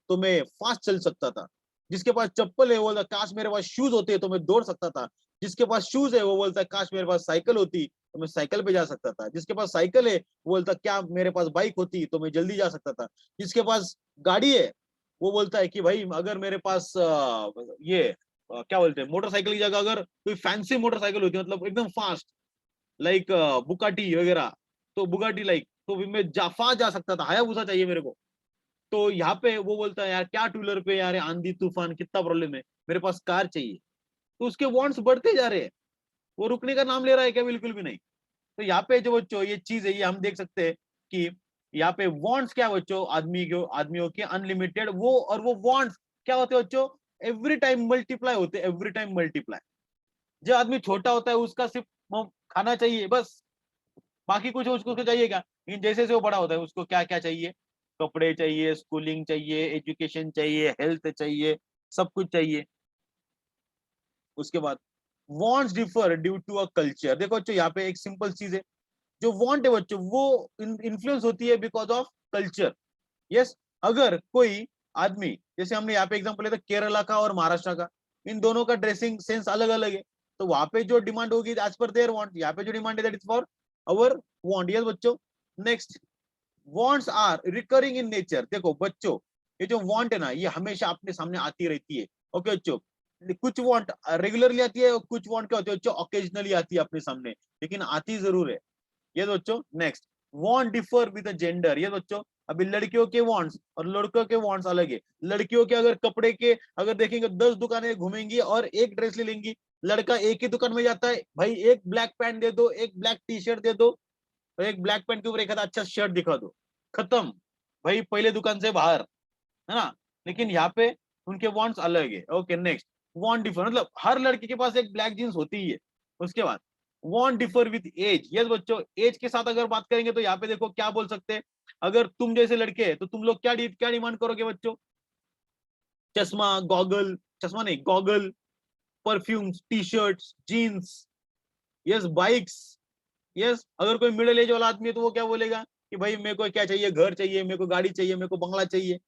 तो मैं फास्ट चल सकता था। जिसके पास चप्पल है वो बोलता काश मेरे पास शूज होते तो मैं दौड़ सकता था। जिसके पास शूज है वो बोलता है काश मेरे पास साइकिल होती तो मैं साइकिल पे जा सकता था। जिसके पास साइकिल है वो बोलता क्या मेरे पास बाइक होती तो मैं जल्दी जा सकता था। जिसके पास गाड़ी है वो बोलता है कि भाई अगर मेरे पास क्या बोलते हैं, मोटरसाइकिल की जगह अगर कोई फैंसी मोटरसाइकिल होती मतलब एकदम फास्ट, लाइक बुकाटी वगैरह, तो बुगाटी लाइक तो भी मैं जाफा जा सकता था, हायाबुसा चाहिए मेरे को। तो यहाँ पे वो बोलता है यार क्या टू व्हीलर पे यार आंधी तूफान कितना प्रॉब्लम है, मेरे पास कार चाहिए। तो उसके वांट्स बढ़ते जा रहे हैं, वो रुकने का नाम ले रहा है क्या? बिल्कुल भी नहीं। तो यहाँ पे जो बच्चों ये चीज है ये हम देख सकते हैं कि यहाँ पे वांट्स क्या बच्चों, आदमियों के अनलिमिटेड वो, और वो वांट्स क्या होते हैं बच्चों? एवरी टाइम मल्टीप्लाई होते हैं, एवरी टाइम मल्टीप्लाई। जो आदमी छोटा होता है उसका सिर्फ खाना चाहिए बस, बाकी कुछ उसको उसको चाहिए क्या? लेकिन जैसे जैसे वो बड़ा होता है उसको क्या क्या चाहिए? कपड़े चाहिए, स्कूलिंग चाहिए, एजुकेशन चाहिए, हेल्थ चाहिए, सब कुछ चाहिए। उसके बाद wants differ due to a culture. देखो बच्चों यहाँ पे एक सिंपल चीज है, जो वांट है बच्चों वो इन्फ्लुएंस होती है बिकॉज ऑफ कल्चर। यस, अगर कोई आदमी, जैसे हमने यहाँ पे एग्जांपल लिया था केरला का और महाराष्ट्र का, इन दोनों का ड्रेसिंग सेंस अलग अलग है, तो वहां पे जो डिमांड होगी एज पर देयर वांट, यहाँ पे जो डिमांड है that is for our want. Yes बच्चों, next, wants are recurring in nature. देखो बच्चों ये जो वांट है ना ये हमेशा अपने सामने आती रहती है। ओके बच्चों, कुछ वांट रेगुलरली आती है और कुछ वांट क्या होती है बच्चों, ओकेजनली आती है अपने सामने, लेकिन आती जरूर है। ये बच्चों, next, want differ with gender. ये बच्चों अभी लड़कियों के वांट्स और लड़कों के वांट्स अलग है। लड़कियों के अगर कपड़े के अगर देखेंगे 10 दुकानें घूमेंगी और एक ड्रेस ले लेंगी। लड़का एक ही दुकान में जाता है, भाई एक ब्लैक पैंट दे दो, एक ब्लैक टी शर्ट दे दो, और एक ब्लैक पैंट के ऊपर एक अच्छा शर्ट दिखा दो, खत्म, भाई पहले दुकान से बाहर, है ना। लेकिन यहाँ पे उनके वांट्स अलग है। ओके, नेक्स्ट, वांट डिफर मतलब हर लड़के के पास एक ब्लैक जींस होती ही है। उसके बाद want differ with age. Yes बच्चों, एज के साथ अगर बात करेंगे तो यहाँ पे देखो क्या बोल सकते हैं, अगर तुम जैसे लड़के हैं तो तुम लोग क्या डिमांड करोगे बच्चों? चश्मा, गॉगल, चश्मा नहीं goggle, perfumes, T shirts, jeans, yes, bikes. Yes, अगर कोई मिडिल एज वाला आदमी है तो वो क्या बोलेगा कि भाई मेरे को क्या चाहिए, घर चाहिए, मेरे को गाड़ी चाहिए, मेरे को बंगला चाहिए।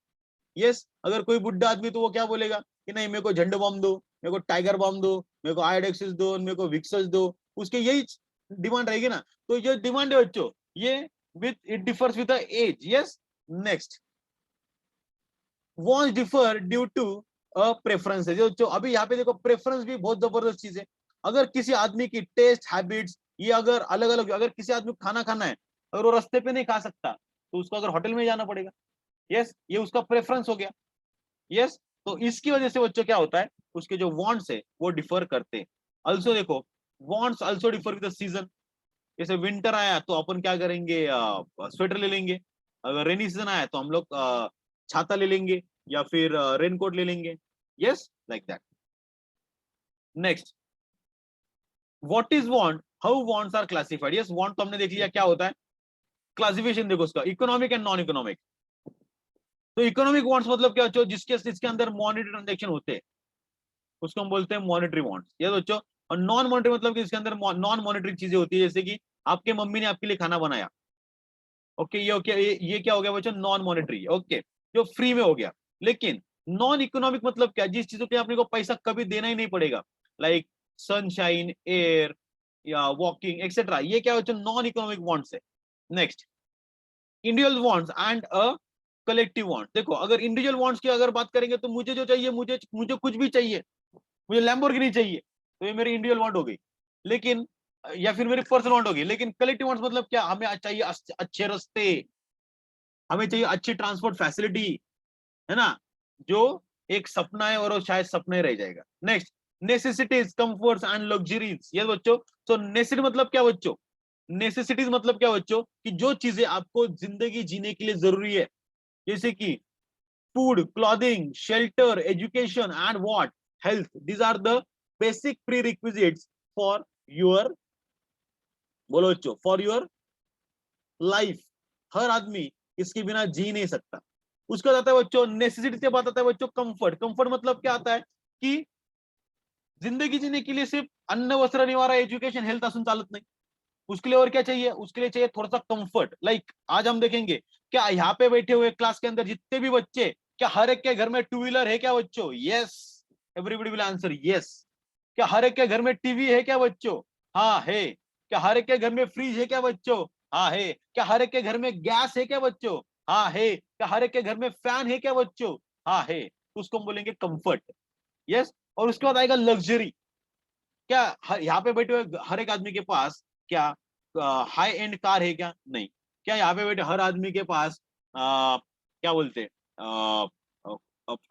यस, अगर कोई बुढ़ा आदमी तो वो क्या बोलेगा कि नहीं मेरे को झंडू बम दो, मेरे को टाइगर बम दो, मेरे को आयोडेक्सिस दो, मेरे को विक्सस दो, उसके यही डिमांड रहेगी ना। तो ये डिमांड है बच्चों, ये with it differs with the age. Yes, next, wants differ due to preference है जो अभी यहाँ पे देखो, प्रेफरेंस भी बहुत जबरदस्त चीज है। अगर किसी आदमी की टेस्ट हैबिट्स ये अगर अलग अलग, अगर किसी आदमी को खाना खाना है, अगर वो रास्ते पे नहीं खा सकता तो उसको अगर होटल में जाना पड़ेगा। यस, ये उसका प्रेफरेंस हो गया। यस, तो इसकी वजह से बच्चों क्या होता है, उसके जो वांट्स है वो डिफर करते हैं। ऑल्सो देखो, wants also differ with the season. जैसे विंटर आया तो अपन क्या करेंगे, स्वेटर ले लेंगे। अगर रेनी सीजन आया तो हम लोग छाता ले लेंगे या फिर रेनकोट ले लेंगे। Yes, like that. Next, what is want, how wants are classified. Yes, want तो हमने देख लिया क्या होता है। क्लासिफिकेशन देखो उसका, इकोनॉमिक एंड नॉन इकोनॉमिक। तो इकोनॉमिक वांट्स मतलब क्या बच्चों, जिसके अंदर मॉनिटरी ट्रांजेक्शन होते हैं उसको हम बोलते हैं मॉनिटरी वांट्स। ये बच्चों, और नॉन मॉनिटरी मतलब कि इसके अंदर नॉन मॉनिटरी चीजें होती है, जैसे कि आपके मम्मी ने आपके लिए खाना बनाया। ओके, ये ओके, ये क्या हो गया बच्चों, नॉन मॉनिटरी। ओके, जो फ्री में हो गया। लेकिन नॉन इकोनॉमिक मतलब क्या, जिस चीजों के लिए अपने को पैसा कभी देना ही नहीं पड़ेगा, लाइक सनशाइन, एयर या वॉकिंग एक्सेट्रा, ये क्या बच्चों, नॉन इकोनॉमिक वांट्स है। Next, individual wants and a collective wants. देखो, अगर इंडिविजुअल वांट्स की अगर बात करेंगे तो मुझे जो चाहिए, मुझे मुझे कुछ भी चाहिए, मुझे लैम्बोर्गिनी चाहिए, तो ये मेरी इंडिविजुअल वांट हो गई। लेकिन या फिर मेरी पर्सनल वांट हो गई। लेकिन कलेक्टिव वांट्स मतलब क्या, हमें चाहिए अच्छे रास्ते, हमें चाहिए अच्छी ट्रांसपोर्ट फैसिलिटी, है ना, जो एक सपना है और वो शायद सपना ही रह जाएगा। Next, necessities, comforts and luxuries. ये बच्चों, तो नेसेसिटी मतलब क्या बच्चों, नेसेसिटीज मतलब क्या बच्चों, कि जो चीजें आपको जिंदगी जीने के लिए जरूरी है, जैसे कि food, clothing, shelter, education, and what? Health. These are the basic prerequisites for your, बोलो बच्चों, for your life. हर आदमी इसके बिना जी नहीं सकता। उसका आता है बच्चों नेसेसिटी के बाद आता है बच्चों कंफर्ट। कंफर्ट मतलब क्या आता है कि जिंदगी जीने के लिए सिर्फ अन्न वस्त्र निवारा एजुकेशन हेल्थ असून चालत नहीं। उसके लिए और क्या चाहिए, उसके लिए चाहिए थोड़ा सा कंफर्ट। लाइक आज हम देखेंगे, क्या यहाँ पे बैठे हुए क्लास के अंदर जितने भी बच्चे, क्या हर एक के घर में टू व्हीलर है क्या बच्चों? Yes, everybody will answer yes. क्या हर एक के घर में टीवी है क्या बच्चों? हाँ है। क्या हर एक के घर में फ्रिज है क्या बच्चों? हाँ है। क्या हर एक के घर में गैस है क्या बच्चों? हाँ है। क्या हर एक के घर में फैन है क्या बच्चों? हाँ है। तो उसको हम बोलेंगे कंफर्ट। यस, और उसके बाद आएगा लग्जरी। क्या यहाँ पे बैठे हुए हर एक आदमी के पास क्या हाई एंड कार है क्या? नहीं। क्या यहाँ पे बैठे हर आदमी के पास क्या बोलते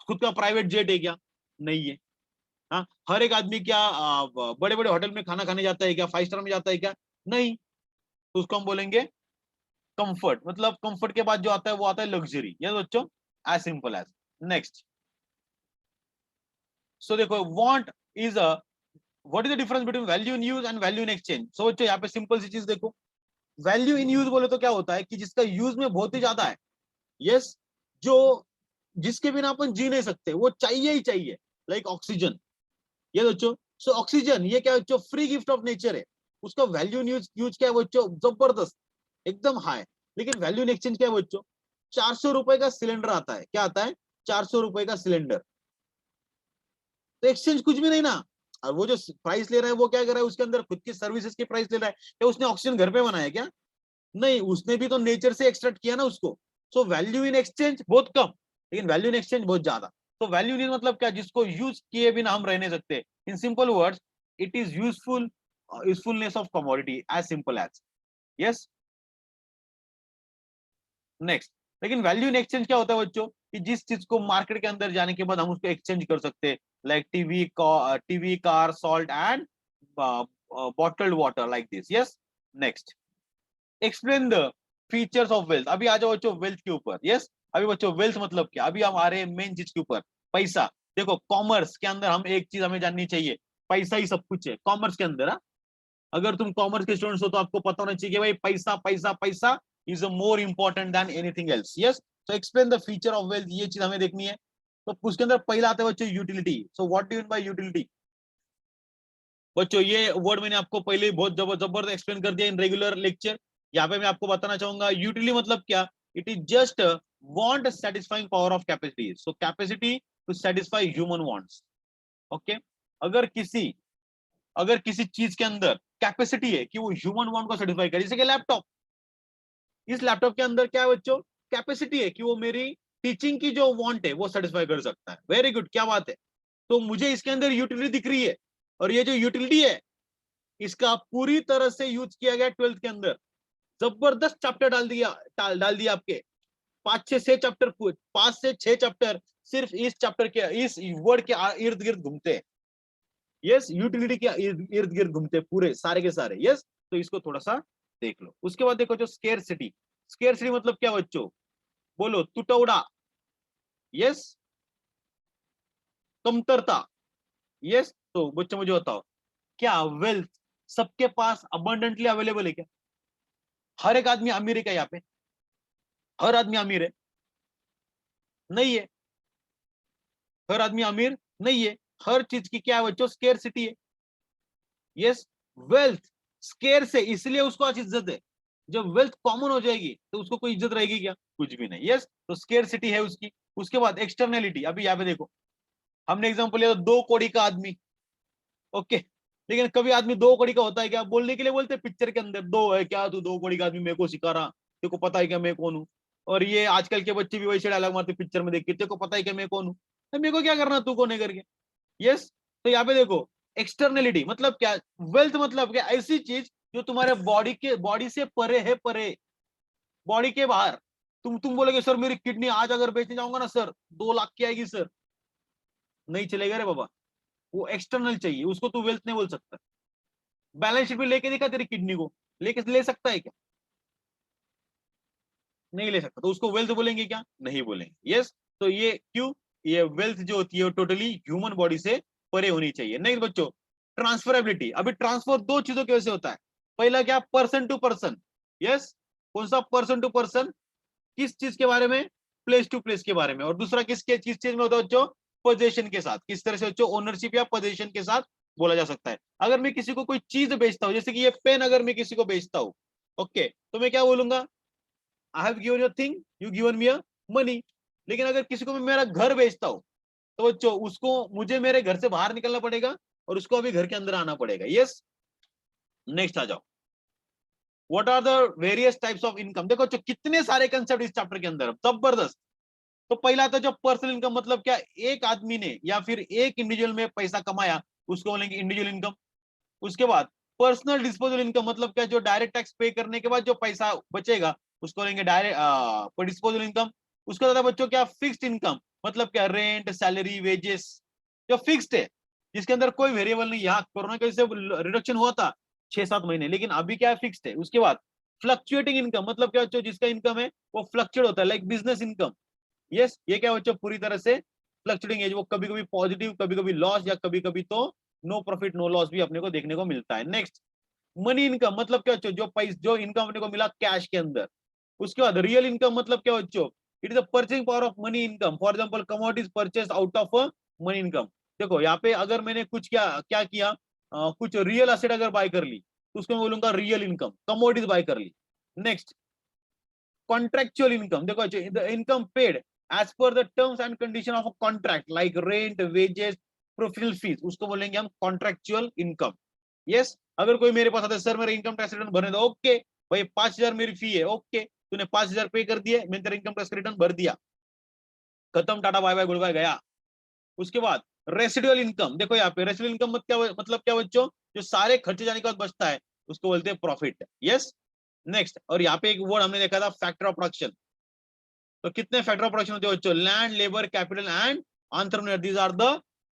खुद का प्राइवेट जेट है क्या? नहीं है। हाँ, हर एक आदमी क्या बड़े बड़े होटल में खाना खाने जाता है क्या? 5 स्टार में जाता है क्या? नहीं। तो उसको हम बोलेंगे कंफर्ट। मतलब कंफर्ट के बाद जो आता है वो आता है लग्जरी। यस बच्चों, as simple as. Next, so देखो, want is a, what is the difference between value in use and value in exchange. So बच्चों, यहाँ पे सिंपल सी चीज देखो, वैल्यू इन यूज बोले तो क्या होता है कि जिसका यूज में बहुत ही ज्यादा है। यस, जो जिसके बिना अपन जी नहीं सकते, वो चाहिए ही चाहिए। Like oxygen. ये बच्चों, सो ऑक्सीजन ये क्या बच्चों, फ्री गिफ्ट ऑफ नेचर है। उसका वैल्यू इन यूज यूज क्या है बच्चों, जबरदस्त, एकदम हाई। लेकिन वैल्यू इन एक्सचेंज क्या है बच्चों, 400 रुपए का सिलेंडर आता है। क्या आता है? 400 रुपए का सिलेंडर। तो एक्सचेंज कुछ भी नहीं ना। और वो जो प्राइस ले रहा है वो क्या कर रहा है, उसके अंदर खुद की सर्विसेज की प्राइस ले रहा है। क्या उसने ऑक्सीजन घर पे बनाया क्या? नहीं, उसने भी तो नेचर से एक्सट्रैक्ट किया ना उसको। सो वैल्यू इन एक्सचेंज बहुत कम, लेकिन वैल्यू इन एक्सचेंज बहुत ज्यादा। तो वैल्यू इन मतलब क्या, जिसको यूज किए बिना हम रह नहीं सकते। In simple words, it is useful, usefulness of commodity, as simple as. Yes, next, लेकिन वैल्यू इन एक्सचेंज क्या होता है बच्चों, कि जिस चीज को मार्केट के अंदर जाने के बाद हम उसको एक्सचेंज कर सकते हैं। Like TV, car, salt and bottled water, like this. Yes, next, explain the features of wealth. अभी आ जाओ बच्चों वेल्थ के ऊपर। यस, अभी बच्चों वेल्थ मतलब क्या, अभी हम आ रहे हैं मेन चीज के ऊपर, पैसा। देखो, कॉमर्स के अंदर हम एक चीज हमें जाननी चाहिए, पैसा ही सब कुछ है कॉमर्स के अंदर। हाँ? अगर तुम कॉमर्स के स्टूडेंट्स हो तो आपको पता होना चाहिए कि भाई पैसा पैसा पैसा is more important than anything else. Yes, तो explain the feature of wealth, ये चीज हमें देखनी है। तो उसके अंदर पहला आता है बच्चों utility. So what do you mean by utility? बच्चों, ये वर्ड मैंने आपको पहले ही बहुत जबरदस्त एक्सप्लेन कर दिया इन रेगुलर लेक्चर। यहाँ पे मैं आपको बताना चाहूंगा यूटिलिटी मतलब क्या। It is just want satisfying power of capacity. So capacity to satisfy human wants. Okay, अगर किसी अगर किसी चीज के अंदर कैपेसिटी है कि वो ह्यूमन वांट को सेटिस्फाई करे, जैसे कि लैपटॉप, इस लैपटॉप के अंदर क्या है बच्चों, कैपेसिटी है कि वो मेरी टीचिंग की जो वांट है वो सेटिस्फाई कर सकता है। वेरी गुड, क्या बात है। तो मुझे इसके अंदर यूटिलिटी दिख रही है, और ये जो यूटिलिटी है इसका पूरी तरह से यूज किया गया 12th के अंदर। जबरदस्त चैप्टर डाल दिया आपके, 5 से 6 चैप्टर सिर्फ इस चैप्टर के, इस वर्ड के इर्द गिर्द घूमते हैं। यस, यूटिलिटी के इर्द गिर्द घूमते हैं पूरे सारे के सारे। यस, तो इसको थोड़ा सा देख लो। उसके बाद देखो जो स्केर्सिटी, स्केर्सिटी मतलब क्या बच्चों, बोलो टुटौड़ा। यस, कमतरता। यस, तो बच्चों मुझे बताओ, क्या वेल्थ सबके पास अबंडेंटली अवेलेबल है क्या? हर एक आदमी अमीर है क्या यहाँ पे? हर आदमी अमीर है? नहीं है। हर आदमी अमीर नहीं है। हर चीज की क्या है बच्चों, स्केर्सिटी है। यस, वेल्थ स्केर्स है इसलिए उसको आज इज्जत है। जब वेल्थ कॉमन हो जाएगी तो उसको कोई इज्जत रहेगी क्या? कुछ भी नहीं। यस, तो स्केर्सिटी है उसकी। उसके बाद एक्सटर्नैलिटी, अभी यहाँ पे देखो, हमने एग्जांपल लिया 2 कौड़ी का आदमी। ओके, लेकिन कभी आदमी 2 कौड़ी का होता है क्या? बोलने के लिए बोलते हैं पिक्चर के अंदर, दो है क्या तू 2 कौड़ी का आदमी, मेरे को सिखा रहा, तेरे को पता है क्या मैं कौन हूँ? और ये आजकल के बच्चे भी वैसे डायलॉग मारते पिक्चर में देख के, तेरे को पता है क्या मैं कौन हूँ? मेरे को क्या करना तू कौन है करके। यस, तो यहाँ पे देखो एक्सटर्नलिटी मतलब क्या, वेल्थ मतलब क्या, ऐसी चीज जो तुम्हारे बॉडी से परे है, परे, बॉडी के बाहर। तुम बोलोगे सर मेरी किडनी आज अगर बेचने जाऊंगा ना सर 2 लाख की आएगी सर, नहीं चलेगा रे बाबा। वो एक्सटर्नल चाहिए, उसको तू वेल्थ नहीं बोल सकता। बैलेंस शीट में लेके देखा तेरी किडनी को, लेके ले सकता है क्या? नहीं ले सकता, तो उसको वेल्थ बोलेंगे क्या? नहीं बोलेंगे। यस, तो ये क्यों, ये वेल्थ जो होती है वो टोटली ह्यूमन बॉडी से परे होनी चाहिए। नहीं बच्चों, ट्रांसफरेबिलिटी, अभी ट्रांसफर 2 चीजों की वजह से होता है। पहला क्या, पर्सन टू पर्सन। यस, कौन सा पर्सन टू पर्सन? किस चीज के बारे में? प्लेस टू प्लेस के बारे में। और दूसरा किस चीज में होता है बच्चों? पोजीशन के साथ। किस तरह से बच्चों? ओनरशिप या पोजीशन के साथ बोला जा सकता है। अगर मैं किसी को कोई चीज बेचता हूं, जैसे कि ये पेन अगर मैं किसी को बेचता हूं, ओके, तो मैं क्या बोलूंगा? I have given your thing, you given me money. लेकिन अगर किसी को मैं मेरा घर बेचता हूं, तो बच्चों उसको मुझे मेरे घर से बाहर निकलना पड़ेगा और उसको अभी घर के अंदर आना पड़ेगा। यस, नेक्स्ट आ जाओ। What are the various types of income? देखो जो कितने सारे कंसेप्ट इस चैप्टर के अंदर, जबरदस्त। तो पहला था जो पर्सनल इनकम, मतलब क्या, एक आदमी ने या फिर एक इंडिविजुअल में पैसा कमाया, उसको बोलेंगे इंडिविजुअल इनकम। उसके बाद पर्सनल डिस्पोजल इनकम, मतलब क्या, जो डायरेक्ट टैक्स पे करने के बाद जो पैसा बचेगा उसको बोलेंगे डायरेक्ट डिस्पोजल इनकम। उसके बाद बच्चों क्या, फिक्स्ड इनकम, मतलब क्या, रेंट, सैलरी, वेजेस, जो फिक्स्ड है, जिसके अंदर कोई वेरिएबल नहीं। यहाँ कोरोना की वजह से रिडक्शन हुआ था 6-7 महीने, लेकिन अभी क्या है, फिक्स्ड है। उसके बाद फ्लक्चुएटिंग इनकम, मतलब क्या बच्चों, जिसका इनकम है वो फ्लक्चुएट होता है, लाइक बिजनेस इनकम। यस, ये क्या बच्चों, पूरी तरह से फ्लक्चुएटिंग है, वो कभी कभी पॉजिटिव, कभी कभी लॉस, या कभी कभी तो नो प्रॉफिट नो लॉस भी अपने को देखने को मिलता है। नेक्स्ट, मनी इनकम, मतलब क्या बच्चों, जो इनकम अपने को मिला कैश के अंदर। उसके बाद रियल इनकम, मतलब क्या बच्चों, it is the purchasing power of money income, for example commodities purchase out of money income. देखो यहाँ पे अगर मैंने कुछ क्या क्या किया, कुछ रियल असेट अगर बाय कर ली, तो उसको मैं बोलूंगा रियल इनकम, कमोडिटीज बाय कर ली। नेक्स्ट, कॉन्ट्रेक्चुअल इनकम, देखो the income paid as per the terms and condition of a contract, like rent, wages, professional fees, उसको बोलेंगे हम कॉन्ट्रेक्चुअल इनकम। यस, अगर कोई मेरे पास आता है, सर मेरा इनकम टैक्स रिटर्न भरने दो, ओके भाई 5,000 मेरी फी है, ओके तूने 5,000 पे कर दिए, मैंने तेरा इनकम टैक्स रिटर्न भर दिया, खत्म, tata bye bye goodbye, गया। उसके बाद रेसिडुअल इनकम, देखो यहाँ पे रेसिडुअल इनकम मतलब क्या बच्चों, जो सारे खर्चे जाने के बाद बचता है उसको बोलते हैं प्रॉफिट। यस, नेक्स्ट, और यहाँ पे एक वर्ड हमने देखा था, फैक्टर ऑफ प्रोडक्शन। तो कितने फैक्टर ऑफ प्रोडक्शन होते हैं बच्चों? Land, labour, capital and entrepreneur, these are the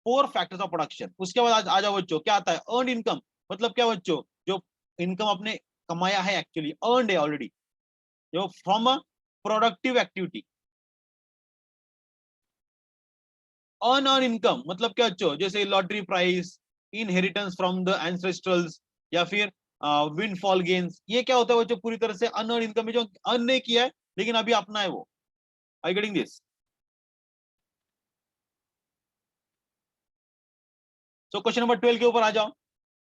4 factors of production. उसके बाद आ जाओ बच्चों, क्या आता है? अर्न इनकम, मतलब क्या बच्चों, जो इनकम आपने कमाया है, एक्चुअली अर्नड है ऑलरेडी, जो from a productive activity. Earn income मतलब क्या बच्चों, जैसे lottery price, inheritance from the ancestrals, या फिर विंडफॉल गेन्स। ये क्या होता है बच्चों? पूरी तरह से अनअर्न इनकम है, जो अर्न नहीं किया है लेकिन अभी अपना है वो। I getting this? So question number 12 के ऊपर आ जाओ।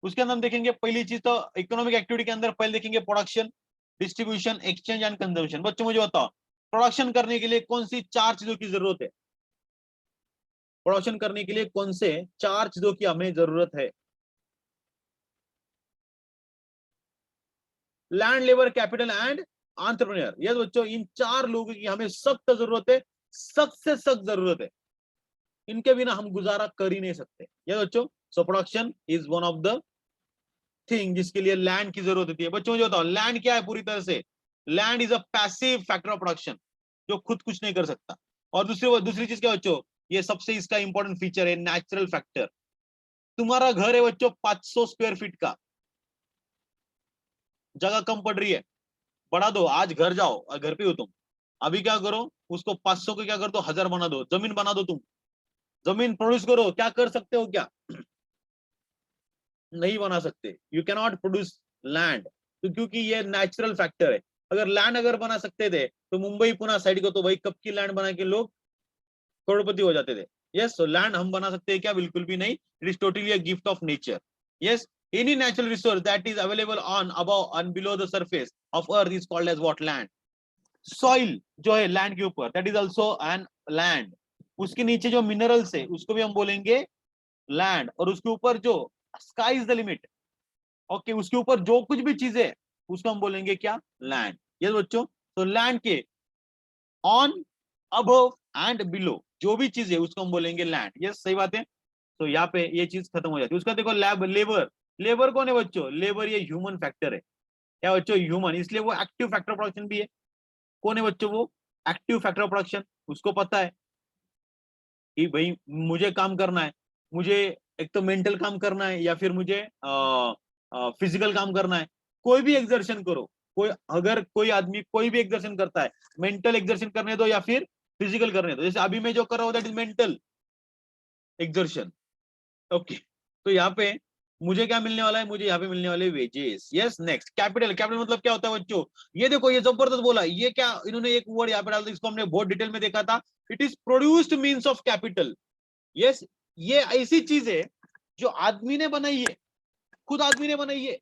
उसके अंदर हम देखेंगे पहली चीज तो इकोनॉमिक एक्टिविटी के अंदर पहले देखेंगे production, distribution, exchange and consumption. बच्चों मुझे बताओ, प्रोडक्शन करने के लिए कौन सी 4 चीजों की जरूरत है? प्रोडक्शन करने के लिए कौन से 4 चीजों की हमें जरूरत है? Land, labour, capital and entrepreneur. Yes बच्चों, इन 4 लोगों की हमें सख्त जरूरत है, सख्त से सख्त जरूरत है, इनके बिना हम गुजारा कर ही नहीं सकते। यस बच्चों, so production is one of the thing जिसके लिए लैंड की जरूरत होती है। बच्चों मुझे बताओ लैंड क्या है पूरी तरह से? Land is a passive factor of production, जो खुद कुछ नहीं कर सकता। और दूसरी चीज क्या बच्चों, ये सबसे इसका इंपॉर्टेंट फीचर है नेचुरल फैक्टर। तुम्हारा घर है बच्चों 500 स्क्वायर फीट का, जगह कम पड़ रही है, बढ़ा दो, आज घर जाओ और घर पे हो तुम, अभी क्या करो, उसको 500 को क्या कर दो, 1000 बना दो, जमीन बना दो, तुम जमीन प्रोड्यूस करो, क्या कर सकते हो? क्या नहीं बना सकते। You can not produce land, तो क्योंकि ये नेचुरल फैक्टर है। अगर लैंड अगर बना सकते थे तो मुंबई पुणे साइड को तो भाई कब की लैंड बना के लोग करोड़पति हो जाते थे। यस, सो लैंड हम बना सकते हैं क्या? बिल्कुल भी नहीं। It is totally a gift of nature. Yes, any natural resource that is available on above and below the surface of earth is called as what? Land. Soil जो है लैंड के ऊपर, that is also an land. उसके नीचे जो minerals है उसको भी हम बोलेंगे लैंड, और उसके ऊपर जो sky is the limit, okay, उसके ऊपर जो कुछ भी चीजें है उसको हम बोलेंगे क्या? लैंड। यस बच्चों, तो लैंड के ऑन, अबव एंड बिलो जो भी चीज है उसको हम बोलेंगे लैंड। यस, सही बात है। तो यहाँ पे ये चीज खत्म हो जाती है। उसका देखो लेबर, लेबर कौन है बच्चों? लेबर ये ह्यूमन फैक्टर है। क्या बच्चों? ह्यूमन, इसलिए वो एक्टिव फैक्टर प्रोडक्शन भी है। कौन है बच्चों वो? Active factor of production. उसको पता है कि भाई मुझे काम करना है, मुझे एक तो मेंटल काम करना है या फिर मुझे फिजिकल काम करना है। कोई भी एक्सर्शन करो, कोई अगर कोई आदमी कोई भी एक्सर्शन करता है, मेंटल एक्सर्शन करने दो या फिर फिजिकल करने दो, जैसे अभी मैं जो कर रहा हूँ that is mental exertion. Okay, तो यहाँ पे मुझे क्या मिलने वाला है? मुझे यहाँ पे मिलने वाले wages. Yes, next capital. Capital मतलब क्या होता है बच्चों? ये देखो, ये जबरदस्त बोला। ये क्या इन्होंने एक वर्ड यहाँ पे डाल दिया, इसको हमने बहुत डिटेल में देखा था। It is produced means of capital. Yes, ये ऐसी चीज है जो आदमी ने बनाई है, खुद आदमी ने बनाई है,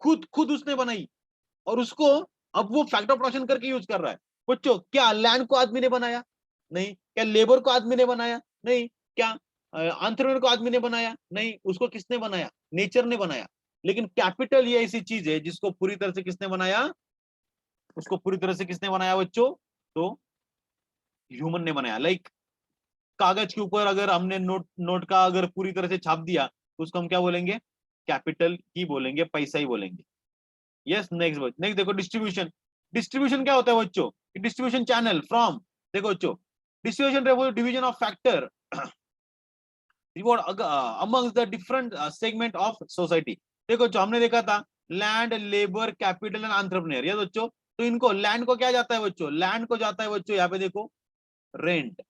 खुद खुद उसने बनाई, और उसको अब वो फैक्टर प्रोडक्शन करके यूज कर रहा है। बच्चों, क्या लैंड को आदमी ने बनाया? नहीं। क्या लेबर को आदमी ने बनाया? नहीं। क्या एंटरप्रेन्योर को आदमी ने बनाया? नहीं। उसको किसने बनाया? नेचर ने बनाया। लेकिन कैपिटल ये ऐसी चीज है जिसको पूरी तरह से किसने बनाया? उसको पूरी तरह से किसने बनाया बच्चों? तो ह्यूमन ने बनाया। लाइक कागज के ऊपर अगर हमने नोट नोट का अगर पूरी तरह से छाप दिया तो उसको हम क्या बोलेंगे? कैपिटल ही बोलेंगे, पैसा ही बोलेंगे। यस, नेक्स्ट नेक्स्ट देखो, डिस्ट्रीब्यूशन। डिस्ट्रीब्यूशन क्या होता है बच्चों? डिस्ट्रीब्यूशन चैनल फ्रॉम, देखो बच्चों, distribution division of factor reward amongst the different segment of society. देखो जो हमने देखा था, land, labour, capital and entrepreneur. Yes बच्चों, तो इनको लैंड को क्या जाता है बच्चों? लैंड को जाता है बच्चों यहाँ पे देखो रेंट।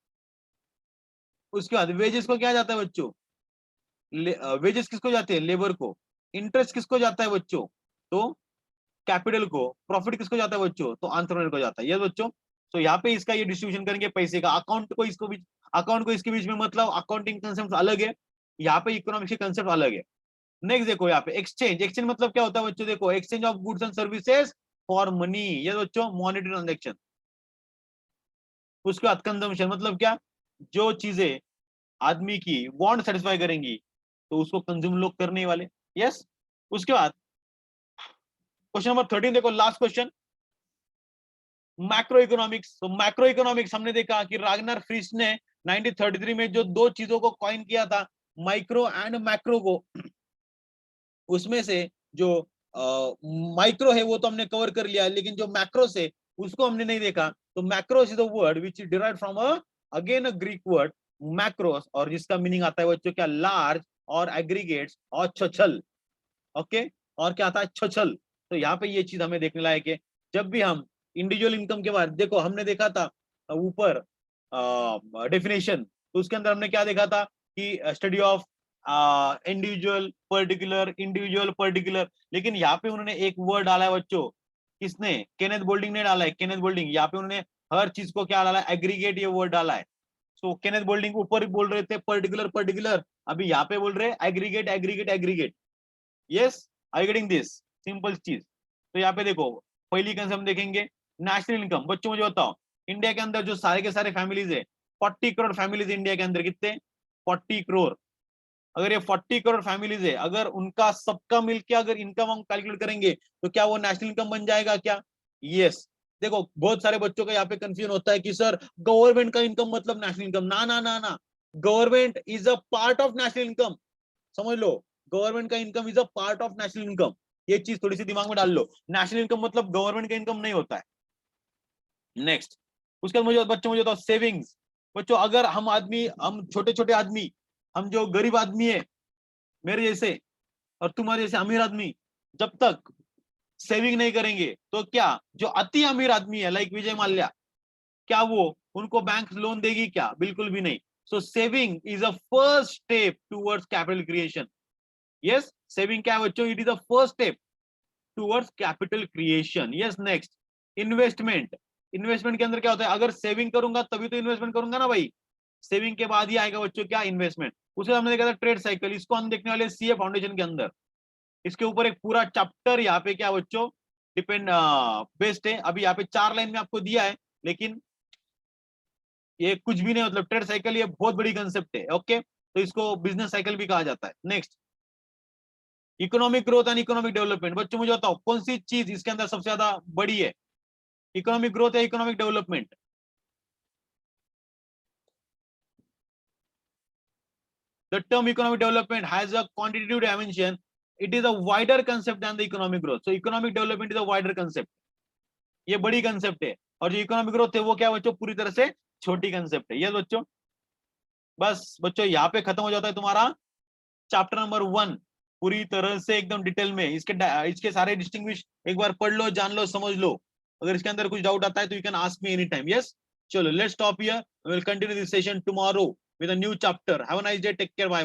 उसके बाद वेजेस को क्या जाता है बच्चों? वेजेस किसको जाते हैं? लेबर को। इंटरेस्ट किसको जाता है बच्चों? तो कैपिटल को। प्रॉफिट किसको जाता है बच्चों? तो एंटरप्रेन्योर को जाता है। ये बच्चों, तो यहाँ पे इसका ये डिस्ट्रीब्यूशन करेंगे पैसे का। अकाउंट को इसके बीच में, मतलब अकाउंटिंग कंसेप्ट अलग है, यहाँ पे इकोनॉमिक्स के कंसेप्ट अलग है। नेक्स्ट देखो यहाँ पे एक्सचेंज। एक्सचेंज मतलब क्या होता है बच्चों? देखो, exchange of goods and services for money. ये बच्चों मॉनेटरी ट्रांजेक्शन। उसके बाद कंजम्पशन मतलब क्या? जो चीजें आदमी की वांट सेटिस्फाई करेंगी तो उसको कंज्यूम लोग करने वाले। यस, उसके बाद क्वेश्चन नंबर 13 देखो, लास्ट क्वेश्चन, मैक्रो इकोनॉमिक्स। तो मैक्रो इकोनॉमिक्स हमने देखा कि रागनर फ्रिश ने 1933 में जो 2 चीजों को कॉइन किया था, माइक्रो एंड मैक्रो को, उसमें से जो माइक्रो है वो तो हमने कवर कर लिया, लेकिन जो मैक्रो से उसको हमने नहीं देखा। तो macros is the word which is derived from again a Greek word macros, और जिसका मीनिंग आता है बच्चों क्या? लार्ज और एग्रीगेट्स और छछल। ओके, और क्या आता है? छछल। तो यहाँ पे ये चीज हमें देखने लायक है। जब भी हम इंडिविजुअल इनकम के बारे देखो, हमने देखा था ऊपर डेफिनेशन, तो उसके अंदर हमने क्या देखा था कि स्टडी ऑफ इंडिविजुअल पर्टिकुलर। लेकिन यहाँ पे उन्होंने एक वर्ड डाला है बच्चों, किसने? केनेथ बोल्डिंग ने डाला है। केनेथ बोल्डिंग, यहाँ पे उन्होंने हर चीज को क्या डाला है? एग्रीगेट ये वर्ड डाला है। सो केनेथ बोल्डिंग ऊपर बोल रहे थे पर्टिकुलर पर्टिकुलर, अभी यहाँ पे बोल रहे हैं aggregate aggregate aggregate. Yes, I getting this? Simple चीज। तो यहाँ पे देखो, पहली कंसेप्ट हम देखेंगे नेशनल इनकम। बच्चों मुझे बताओ, इंडिया के अंदर जो सारे के सारे फैमिलीज है, 40 करोड़ फैमिलीज इंडिया के अंदर, कितने? 40 करोड़। अगर ये 40 करोड़ फैमिलीज है, अगर उनका सबका मिलके अगर इनकम हम कैलकुलेट करेंगे तो क्या वो नेशनल इनकम बन जाएगा क्या? यस। देखो बहुत सारे बच्चों का यहाँ पे कंफ्यूजन होता है कि सर गवर्नमेंट का इनकम मतलब नेशनल इनकम। ना ना ना ना, government is a part of national income. समझ लो, गवर्नमेंट का income is a part of national income. ये चीज थोड़ी सी दिमाग में डाल लो, नेशनल इनकम मतलब गवर्नमेंट का इनकम नहीं होता है। नेक्स्ट, उसके बाद मुझे बच्चों मुझे तो सेविंग्स। बच्चों अगर हम आदमी, हम छोटे छोटे आदमी, हम जो गरीब आदमी है मेरे जैसे और तुम्हारे जैसे अमीर आदमी, जब तक सेविंग नहीं करेंगे तो क्या जो अति अमीर आदमी है लाइक विजय माल्या, क्या वो उनको बैंक लोन देगी क्या? बिल्कुल भी नहीं। So saving is a first step towards capital creation. Yes, saving क्या है बच्चों? It is the first step towards capital creation. Yes. Next, investment. Investment के अंदर क्या होता है? अगर सेविंग करूंगा तभी तो इन्वेस्टमेंट करूंगा ना भाई। सेविंग के बाद ही आएगा बच्चों क्या? इन्वेस्टमेंट। उसे हमने देखा था ट्रेड साइकिल, इसको हम देखने वाले सीए फाउंडेशन के अंदर। इसके ऊपर एक पूरा चैप्टर यहाँ पे क्या बच्चों डिपेंड बेस्ड है। अभी यहाँ पे 4 लाइन में आपको दिया है, लेकिन ये कुछ भी नहीं, मतलब ट्रेड साइकिल ये बहुत बड़ी कंसेप्ट है। ओके, तो इसको बिजनेस साइकिल भी कहा जाता है। Next, economic growth and economic development. बच्चों मुझे बताओ कौन सी चीज इसके अंदर सबसे ज्यादा बड़ी है, इकोनॉमिक ग्रोथ या economic development? The term economic development has a quantitative dimension. It is a wider concept than the economic growth. So economic development is a wider concept. ये बड़ी कंसेप्ट है, और जो इकोनॉमिक ग्रोथ है वो क्या बच्चों? पूरी तरह से छोटी कंसेप्ट है। यस बच्चों, बस बच्चों यहाँ पे खत्म हो जाता है तुम्हारा चैप्टर नंबर 1 पूरी तरह से एकदम डिटेल में। इसके सारे डिस्टिंग्विश एक बार पढ़ लो, जान लो, समझ लो। अगर इसके अंदर कुछ डाउट आता है तो you can ask me any time. Yes, चलो let's stop here, we will continue this session tomorrow with a new chapter. Have a nice day. Take care. Bye bye.